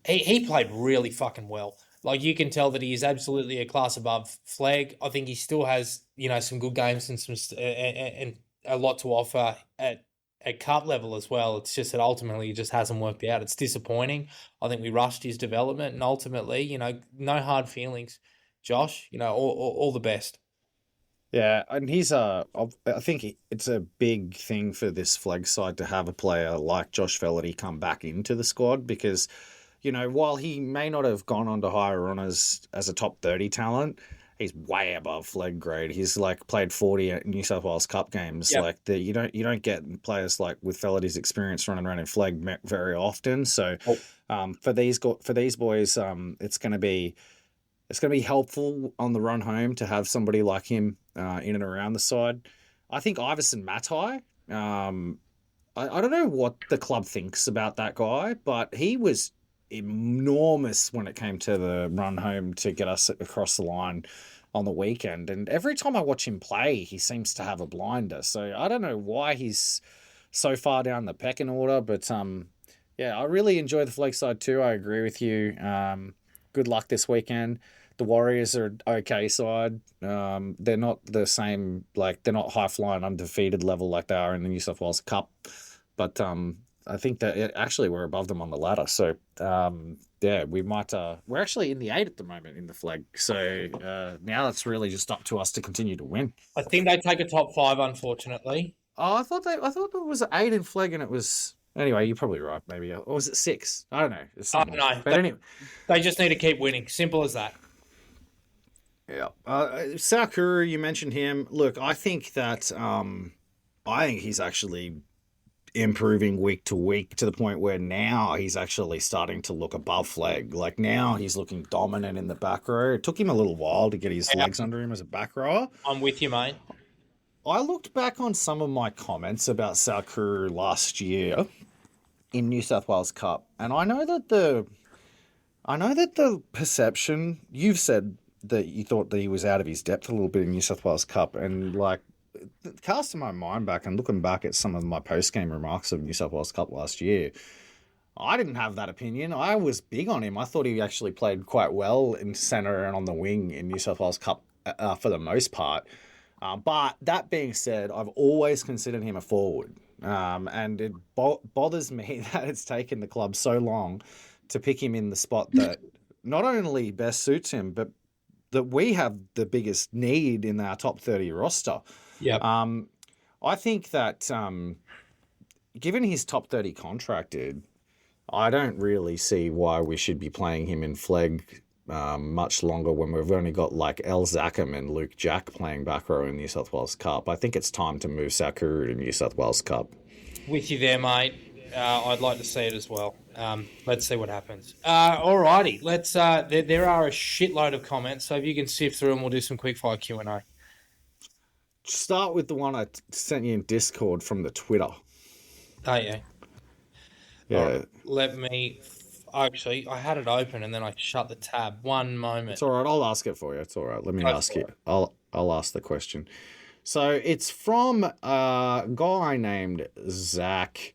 he played really fucking well. Like you can tell that he is absolutely a class above Flag. I think he still has some good games and and a lot to offer at cup level as well. It's just that ultimately it just hasn't worked out. It's disappointing. I think we rushed his development, and ultimately, no hard feelings, Josh. All the best. yeah, and I think it's a big thing for this Flag side to have a player like Josh Felady come back into the squad because, while he may not have gone on to higher honours as a top 30 talent, he's way above Flag grade. He's like played 40 New South Wales Cup games. Yep. Like you don't get players like with Felady's experience running around in Flag very often. So, Oh. for these boys, it's going to be helpful on the run home to have somebody like him in and around the side. I think Iverson Matai. I don't know what the club thinks about that guy, but he was enormous when it came to the run home to get us across the line on the weekend. And every time I watch him play, he seems to have a blinder. So I don't know why he's so far down the pecking order, but yeah, I really enjoy the Flag side too. I agree with you. Good luck this weekend. The Warriors are an okay side. They're not the same, like they're not high flying undefeated level like they are in the New South Wales Cup, but I think that actually we're above them on the ladder. So yeah, we might. We're actually in the 8 at the moment in the Flag. So now it's really just up to us to continue to win. I think they take a top 5, unfortunately. Oh, I thought there was 8 in Flag and it was. Anyway, you're probably right. Maybe or was it 6? I don't know. It's I something. don't know. But anyway. They just need to keep winning. Simple as that. Yeah. Sakura, you mentioned him. Look, I think that I think he's actually improving week to week to the point where now he's actually starting to look above Flag. Like now he's looking dominant in the back row. It took him a little while to get his legs under him as a back rower. I'm with you, mate. I looked back on some of my comments about Sakura last year in New South Wales Cup, and I know that the perception you've said that you thought that he was out of his depth a little bit in New South Wales Cup, and like casting my mind back and looking back at some of my post game remarks of New South Wales Cup last year, I didn't have that opinion. I was big on him. I thought he actually played quite well in centre and on the wing in New South Wales Cup for the most part. But that being said, I've always considered him a forward. And it bothers me that it's taken the club so long to pick him in the spot that not only best suits him, but that we have the biggest need in our top 30 roster. Yeah. I think that given his top 30 contracted, I don't really see why we should be playing him in Flag much longer when we've only got like El Zackham and Luke Jack playing back row in New South Wales Cup. I think it's time to move Sakura to New South Wales Cup. With you there, mate. I'd like to see it as well. Let's see what happens. Alrighty, let's. There are a shitload of comments, so if you can sift through them, we'll do some quickfire Q&A. Start with the one I sent you in Discord from the Twitter. Oh yeah. Yeah. Right, let me. Actually, I had it open and then I shut the tab. One moment. It's all right. I'll ask it for you. It's all right. Let me ask you. I'll ask the question. So it's from a guy named Zakiel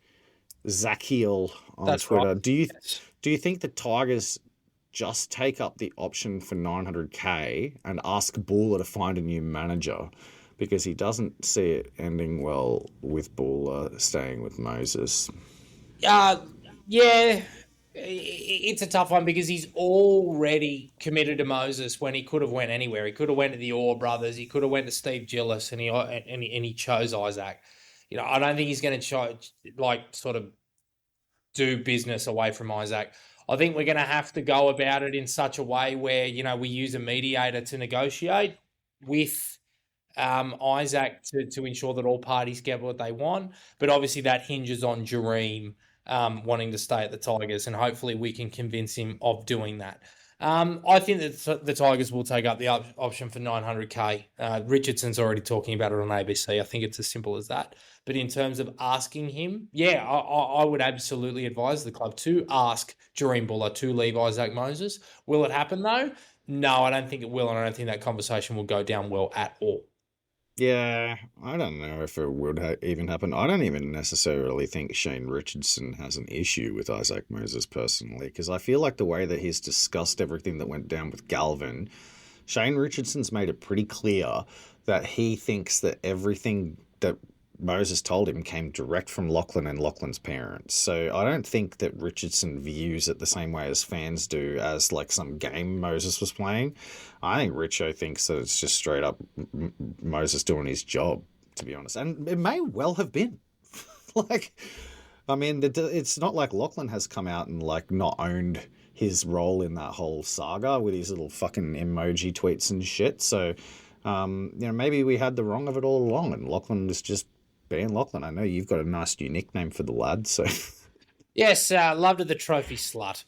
on That's Twitter. right. Do you think the Tigers just take up the option for 900K and ask Buller to find a new manager because he doesn't see it ending well with Buller staying with Moses? Yeah. It's a tough one because he's already committed to Moses when he could have went anywhere. He could have went to the Orr brothers. He could have went to Steve Gillis, and he chose Isaac. I don't think he's going to sort of do business away from Isaac. I think we're going to have to go about it in such a way where we use a mediator to negotiate with Isaac to ensure that all parties get what they want. But obviously that hinges on Jareem wanting to stay at the Tigers, and hopefully we can convince him of doing that. I think that the Tigers will take up the option for 900k. Richardson's already talking about it on ABC. I think it's as simple as that. But in terms of asking him, yeah, I would absolutely advise the club to ask Jareem Buller to leave Isaac Moses. Will it happen though? No, I don't think it will, and I don't think that conversation will go down well at all. Yeah, I don't know if it would even happen. I don't even necessarily think Shane Richardson has an issue with Isaac Moses personally, because I feel like the way that he's discussed everything that went down with Galvin, Shane Richardson's made it pretty clear that he thinks that everything that Moses told him came direct from Lachlan and Lachlan's parents. So I don't think that Richardson views it the same way as fans do, as like some game Moses was playing. I think Richo thinks that it's just straight up Moses doing his job, to be honest. And it may well have been. Like, I mean, it's not like Lachlan has come out and like not owned his role in that whole saga with his little fucking emoji tweets and shit. So, maybe we had the wrong of it all along, and Lachlan was just being Lachlan. I know you've got a nice new nickname for the lad, so. Yes, loved the trophy slut.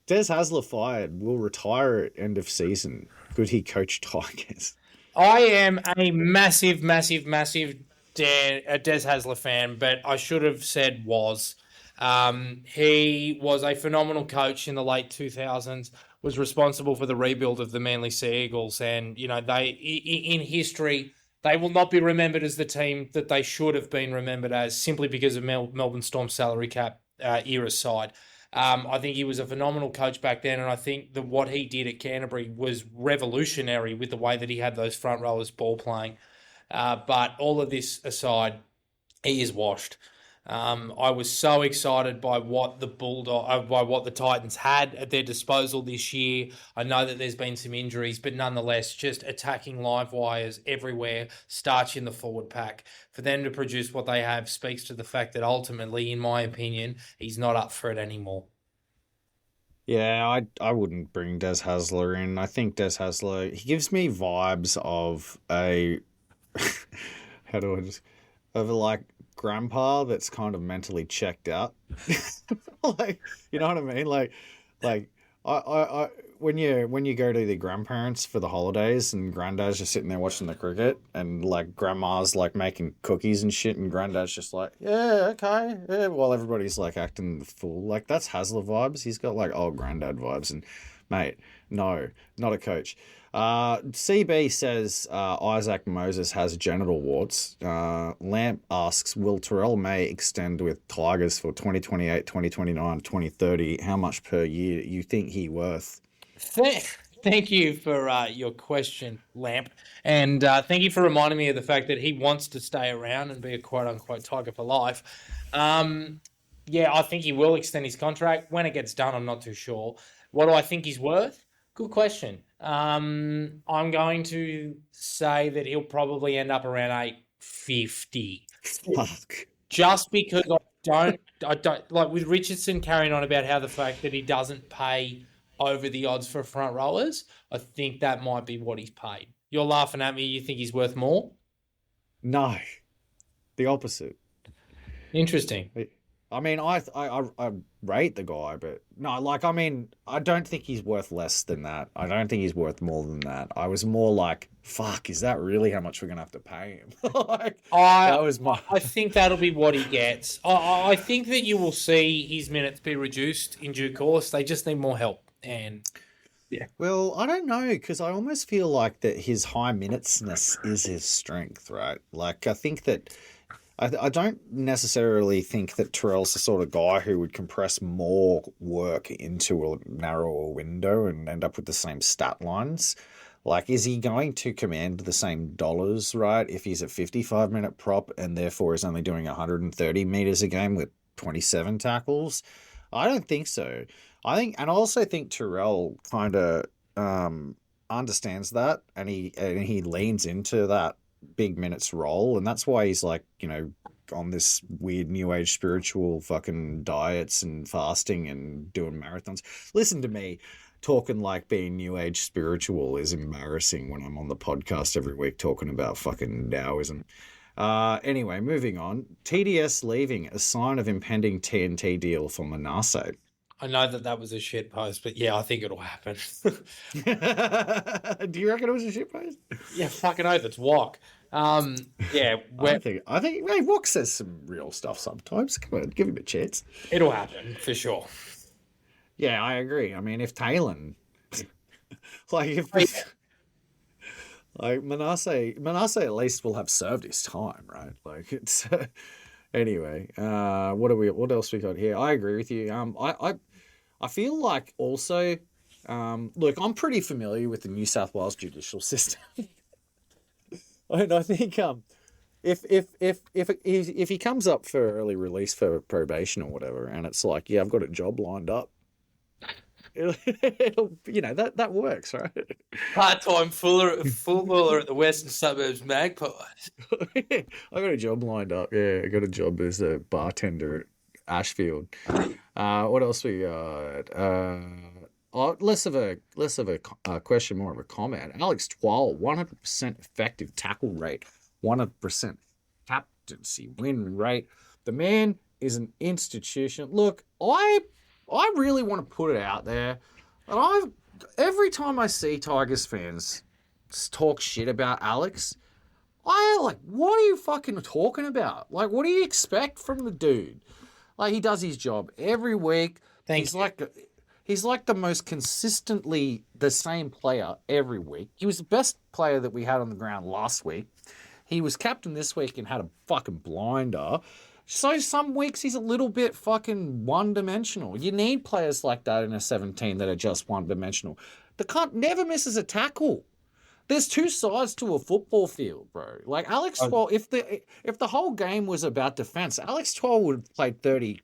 Des Hasler fired. Will retire at end of season. Could he coach Tigers? I am a massive, massive, massive Des Hasler fan, but I should have said was. He was a phenomenal coach in the late 2000s, was responsible for the rebuild of the Manly Sea Eagles, and, they, in history, they will not be remembered as the team that they should have been remembered as simply because of Melbourne Storm's salary cap era side. I think he was a phenomenal coach back then, and I think that what he did at Canterbury was revolutionary with the way that he had those front rowers ball playing. But all of this aside, he is washed. I was so excited by what the Titans had at their disposal this year. I know that there's been some injuries, but nonetheless, just attacking live wires everywhere, starch in the forward pack. For them to produce what they have speaks to the fact that ultimately, in my opinion, he's not up for it anymore. Yeah, I wouldn't bring Des Hasler in. I think Des Hasler, he gives me vibes of a how do I just of a like grandpa that's kind of mentally checked out. Like, you know what I mean? Like I when you go to the grandparents for the holidays and granddad's just sitting there watching the cricket and like grandma's like making cookies and shit and granddad's just like, yeah, okay, yeah, while everybody's like acting the fool. Like, that's Hasler vibes. He's got like old granddad vibes, and mate, no, not a coach. CB says Isaac Moses has genital warts. Lamp asks, will Terrell May extend with Tigers for 2028, 2029, 2030? How much per year you think he worth? Thank you for your question, Lamp. And thank you for reminding me of the fact that he wants to stay around and be a quote-unquote Tiger for life. Yeah, I think he will extend his contract. When it gets done, I'm not too sure. What do I think he's worth? Good question. I'm going to say that he'll probably end up around 850. Fuck. Just because I don't like with Richardson carrying on about how the fact that he doesn't pay over the odds for front rowers, I think that might be what he's paid. You're laughing at me. You think he's worth more? No, the opposite. Interesting. I mean, I rate the guy, but no, like, I mean, I don't think he's worth less than that. I don't think he's worth more than that. I was more like, fuck, is that really how much we're gonna have to pay him? That was my. I think that'll be what he gets. I think that you will see his minutes be reduced in due course. They just need more help, and yeah. Well, I don't know, because I almost feel like that his high minutesness is his strength, right? Like, I think that. I don't necessarily think that Terrell's the sort of guy who would compress more work into a narrower window and end up with the same stat lines. Like, is he going to command the same dollars, right, if he's a 55-minute prop and therefore is only doing 130 meters a game with 27 tackles? I don't think so. I also think Terrell kind of understands that, and he leans into that big minutes role, and that's why he's like, on this weird new age spiritual fucking diets and fasting and doing marathons. Listen to me talking like being new age spiritual is embarrassing when I'm on the podcast every week talking about fucking Taoism. Anyway, moving on. TDS leaving, a sign of impending TNT deal for Manasseh. I know that was a shit post, but yeah, I think it'll happen. Do you reckon it was a shit post? Yeah, fucking oath, it's Wok. Yeah, I think hey, Rock says some real stuff sometimes. Come on, give him a chance. it'll happen for sure. Yeah, I agree. I mean, if Talon, like if like Manasseh at least will have served his time, right? Like it's anyway. What else we got here? I agree with you. I feel like also, look, I'm pretty familiar with the New South Wales judicial system, and I think if he comes up for early release for probation or whatever, and it's like, yeah, I've got a job lined up, it'll that works, right? Part-time footballer at the Western Suburbs Magpies. I got a job lined up. Yeah, I got a job as a bartender at Ashfield. What else we got? Less of a question, more of a comment. Alex Twal, 100% effective tackle rate, 100% captaincy win rate. The man is an institution. Look, I really want to put it out there, and every time I see Tigers fans talk shit about Alex, what are you fucking talking about? Like, what do you expect from the dude? Like, he does his job every week. He's like the most consistently the same player every week. He was the best player that we had on the ground last week. He was captain this week and had a fucking blinder. So some weeks he's a little bit fucking one-dimensional. You need players like that in a 17 that are just one-dimensional. The cunt never misses a tackle. There's two sides to a football field, bro. Like Alex Twal, if the whole game was about defense, Alex Twal would have played 30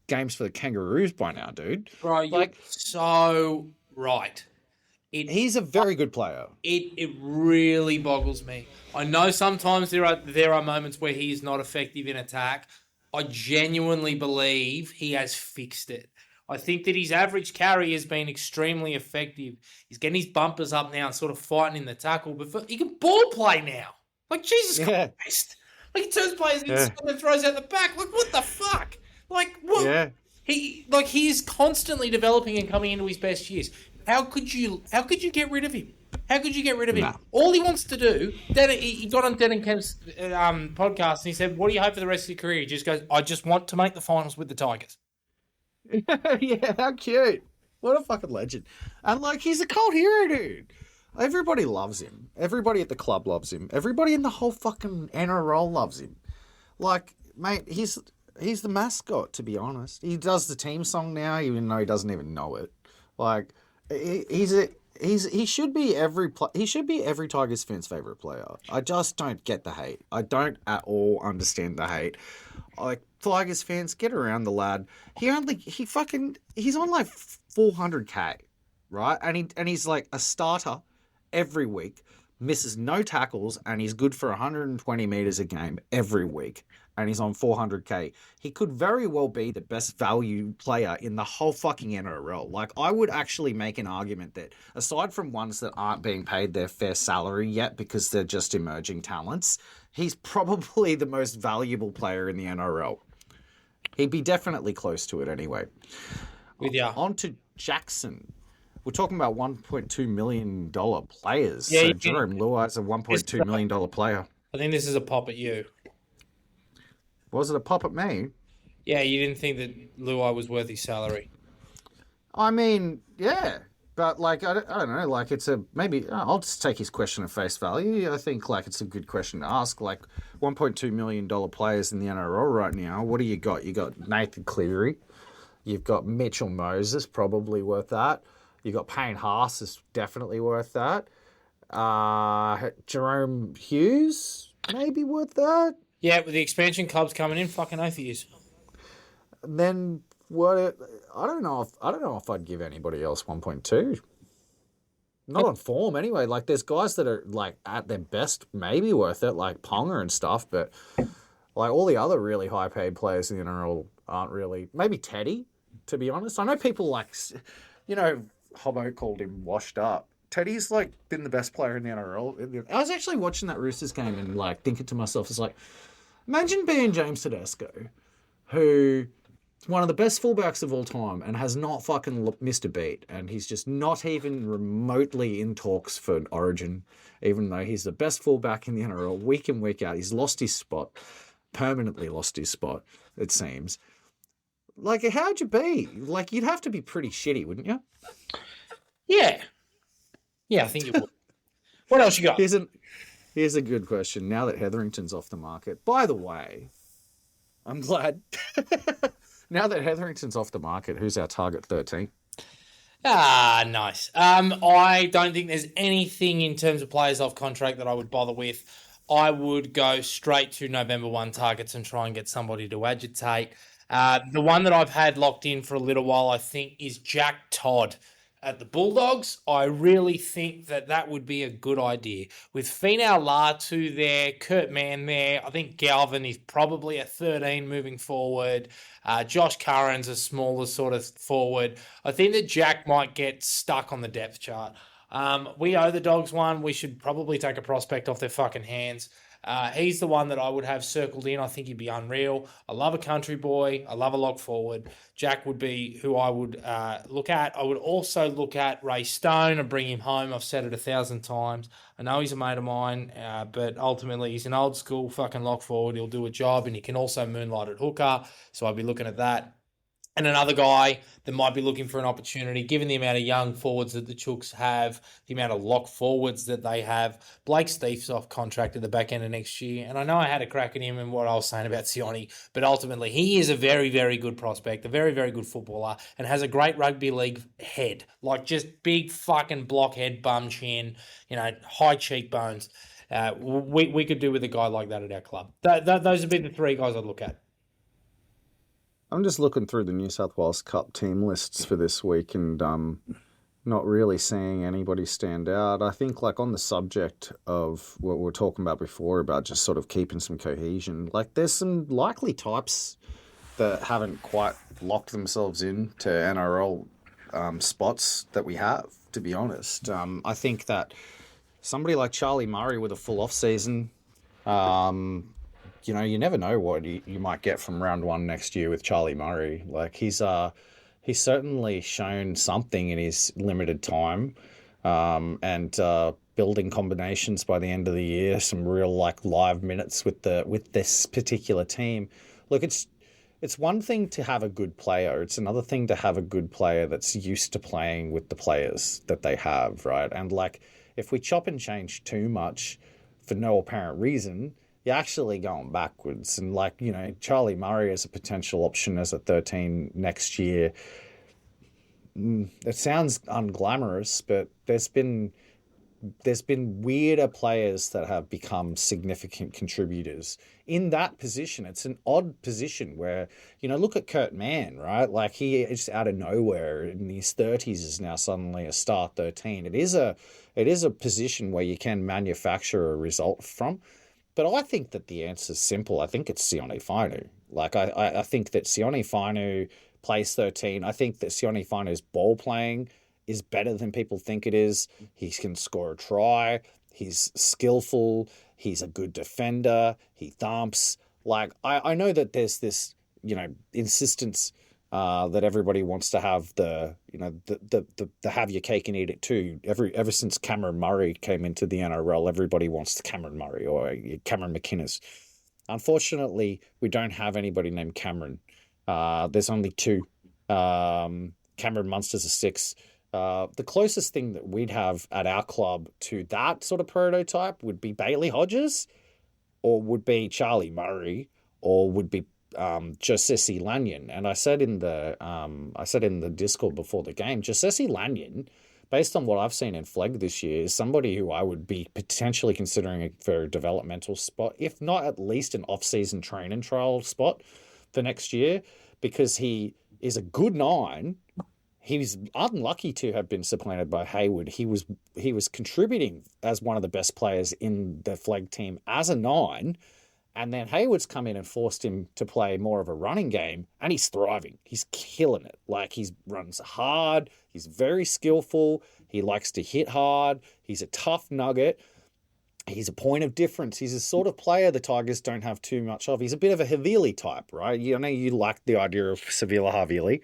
games for the Kangaroos by now, dude. Bro, you're so right. He's a very good player. It really boggles me. I know sometimes there are moments where he's not effective in attack. I genuinely believe he has fixed it. I think that his average carry has been extremely effective. He's getting his bumpers up now and sort of fighting in the tackle. But he can ball play now. Like, Jesus Christ. Like, he turns players inside and throws out the back. Like, what the fuck? Like, what? Yeah. He is constantly developing and coming into his best years. How could you get rid of him? How could you get rid of him? Nah. All he wants to do, he got on Dan and Kemp's podcast and he said, what do you hope for the rest of your career? He just goes, I just want to make the finals with the Tigers. Yeah, how cute. What a fucking legend. And, like, he's a cult hero, dude. Everybody loves him. Everybody at the club loves him. Everybody in the whole fucking NRL loves him. Like, mate, he's the mascot, to be honest. He does the team song now, even though he doesn't even know it. Like, he should be every Tigers fan's favorite player. I just don't get the hate. I don't at all understand the hate. Like, Tigers fans, get around the lad. He's on like 400k, right? And he's like a starter every week, misses no tackles, and he's good for 120 meters a game every week. And he's on 400k. He could very well be the best value player in the whole fucking NRL. Like, I would actually make an argument that, aside from ones that aren't being paid their fair salary yet because they're just emerging talents, he's probably the most valuable player in the NRL. He'd be definitely close to it anyway. On to Jackson. We're talking about $1.2 million players. Yeah, so Jerome Luai's a $1.2 million player. I think this is a pop at you. Was it a pop at me? Yeah, you didn't think that Luai was worth his salary. I mean, yeah. But, like, I don't know. Like, maybe I'll just take his question at face value. I think, like, it's a good question to ask. Like, $1.2 million players in the NRL right now. What do you got? You got Nathan Cleary. You've got Mitchell Moses, probably worth that. You got Payne Haas, is definitely worth that. Jerome Hughes, maybe worth that. Yeah, with the expansion clubs coming in, fucking oath he is. Then what? I don't know if I'd give anybody else 1.2. Not on form anyway. Like, there's guys that are, like, at their best maybe worth it, like Ponga and stuff, but, like, all the other really high paid players in the NRL aren't really. Maybe Teddy, to be honest. I know people like, Hobbo called him washed up. Teddy's, like, been the best player in the NRL. I was actually watching that Roosters game and, like, thinking to myself, it's like, imagine being James Tedesco, who one of the best fullbacks of all time and has not fucking missed a beat. And he's just not even remotely in talks for an Origin, even though he's the best fullback in the NRL week in, week out. He's lost his spot, permanently lost his spot, it seems. Like, how'd you be? Like, you'd have to be pretty shitty, wouldn't you? Yeah. Yeah, I think you would. What else you got? Here's a good question. Now that Hetherington's off the market, by the way, I'm glad. Now that Hetherington's off the market, who's our target 13? Ah, nice. I don't think there's anything in terms of players off contract that I would bother with. I would go straight to November 1 targets and try and get somebody to agitate. The one that I've had locked in for a little while, I think, is Jack Todd at the Bulldogs. I really think that would be a good idea. With Finau Latu there, Kurt Mann there, I think Galvin is probably a 13 moving forward. Josh Curran's a smaller sort of forward. I think that Jack might get stuck on the depth chart. We owe the Dogs one. We should probably take a prospect off their fucking hands. He's the one that I would have circled in. I think he'd be unreal. I love a country boy. I love a lock forward. Jack would be who I would look at. I would also look at Ray Stone and bring him home. I've said it 1,000 times. I know he's a mate of mine, but ultimately he's an old school fucking lock forward. He'll do a job, and he can also moonlight at hooker. So I'd be looking at that. And another guy that might be looking for an opportunity, given the amount of young forwards that the Chooks have, the amount of lock forwards that they have. Blake Steve's off contract at the back end of next year. And I know I had a crack at him and what I was saying about Sione, but ultimately he is a very, very good prospect, a very, very good footballer, and has a great rugby league head. Like, just big fucking blockhead, bum chin, high cheekbones. We could do with a guy like that at our club. Those would be the three guys I'd look at. I'm just looking through the New South Wales Cup team lists for this week and not really seeing anybody stand out. I think, like, on the subject of what we were talking about before, about just sort of keeping some cohesion, like, there's some likely types that haven't quite locked themselves into NRL spots that we have, to be honest. I think that somebody like Charlie Murray with a full off-season, you never know what you might get from round one next year with Charlie Murray. Like, he's certainly shown something in his limited time, and building combinations by the end of the year, some real live minutes with this particular team. Look, it's one thing to have a good player. It's another thing to have a good player that's used to playing with the players that they have, right? And like, if we chop and change too much for no apparent reason, you're actually going backwards. And Charlie Murray as a potential option as a 13 next year, it sounds unglamorous, but there's been weirder players that have become significant contributors in that position. It's an odd position where, look at Kurt Mann, right? Like, he is out of nowhere in his 30s is now suddenly a star 13. It is a position where you can manufacture a result from. But I think that the answer is simple. I think it's Sione Fainu. Like, I think that Sione Fainu plays 13. I think that Sione Fainu's ball playing is better than people think it is. He can score a try. He's skillful. He's a good defender. He thumps. Like, I know that there's this, insistence that everybody wants to have the have your cake and eat it too. Ever since Cameron Murray came into the NRL, everybody wants the Cameron Murray or Cameron McInnes. Unfortunately, we don't have anybody named Cameron. There's only two. Cameron Munster's a 6. The closest thing that we'd have at our club to that sort of prototype would be Bailey Hodges, or would be Charlie Murray, or would be Josesi Lanyon. And I said in the Discord before the game, Josesi Lanyon, based on what I've seen in Flegg this year, is somebody who I would be potentially considering for a developmental spot, if not at least an off-season train and trial spot for next year, because he is a good 9. He was unlucky to have been supplanted by Hayward. He was contributing as one of the best players in the Flegg team as a 9. And then Hayward's come in and forced him to play more of a running game, and he's thriving. He's killing it. Like, he runs hard. He's very skillful. He likes to hit hard. He's a tough nugget. He's a point of difference. He's a sort of player the Tigers don't have too much of. He's a bit of a Havili type, right? I know you like the idea of Sevilla Havili.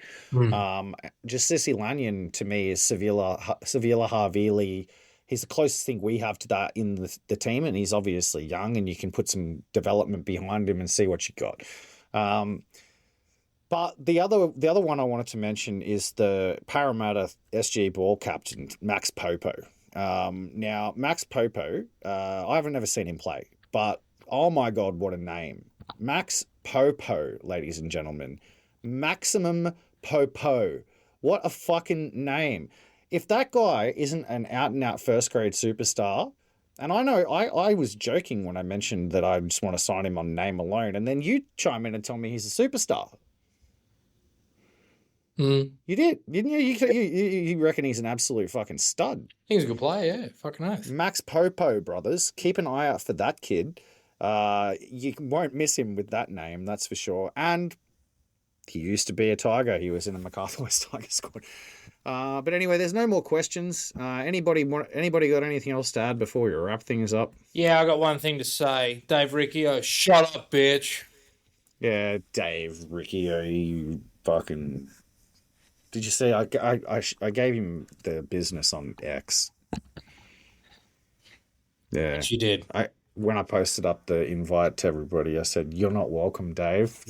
Justisi Lanyon to me is Sevilla Havili. He's the closest thing we have to that in the team, and he's obviously young, and you can put some development behind him and see what you got. But the other one I wanted to mention is the Parramatta SG ball captain, Max Popo. Now, Max Popo, I haven't ever seen him play, but oh my God, what a name. Max Popo, ladies and gentlemen. Maximum Popo. What a fucking name. If that guy isn't an out-and-out first-grade superstar, and I know I was joking when I mentioned that I just want to sign him on name alone, and then you chime in and tell me he's a superstar. You did, didn't you? You reckon he's an absolute fucking stud. He's a good player, yeah. Fucking oath. Max Popo, brothers. Keep an eye out for that kid. You won't miss him with that name, that's for sure. And he used to be a Tiger. He was in the MacArthur West Tiger squad. But anyway, there's no more questions. Anybody got anything else to add before we wrap things up? Yeah, I got one thing to say. Dave Riccio, shut up, bitch. Yeah, Dave Riccio, you fucking... Did you see? I gave him the business on X. Yeah, Yes, you did. When I posted up the invite to everybody, I said, "You're not welcome, Dave."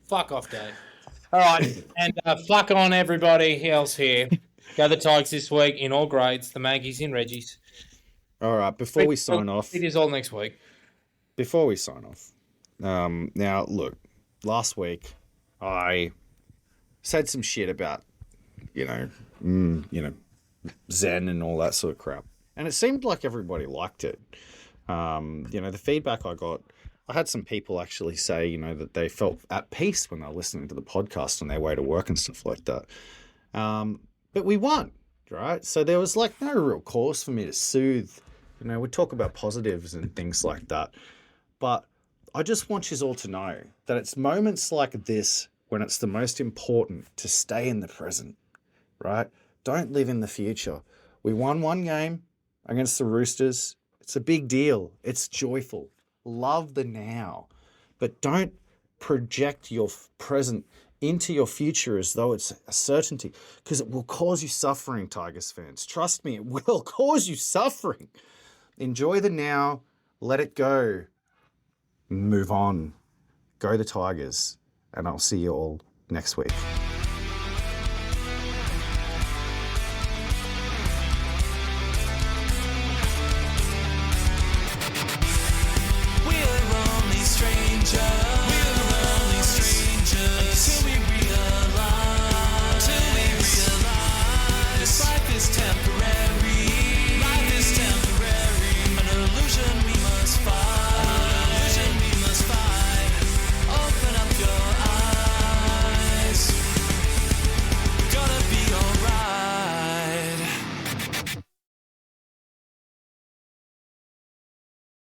Fuck off, Dave. All right, and fuck on everybody else here. Go the Tigers this week in all grades. The Maggies in Reggie's. All right, before we sign off, it is all next week. Before we sign off, now look, last week I said some shit about, Zen and all that sort of crap. And it seemed like everybody liked it. The feedback I got, I had some people actually say, that they felt at peace when they were listening to the podcast on their way to work and stuff like that. But we won, right? So there was like no real cause for me to soothe. We talk about positives and things like that. But I just want you all to know that it's moments like this when it's the most important to stay in the present, right? Don't live in the future. We won one game against the Roosters. It's a big deal. It's joyful. Love the now. But don't project your present into your future as though it's a certainty, because it will cause you suffering, Tigers fans. Trust me, it will cause you suffering. Enjoy the now. Let it go. Move on. Go the Tigers. And I'll see you all next week.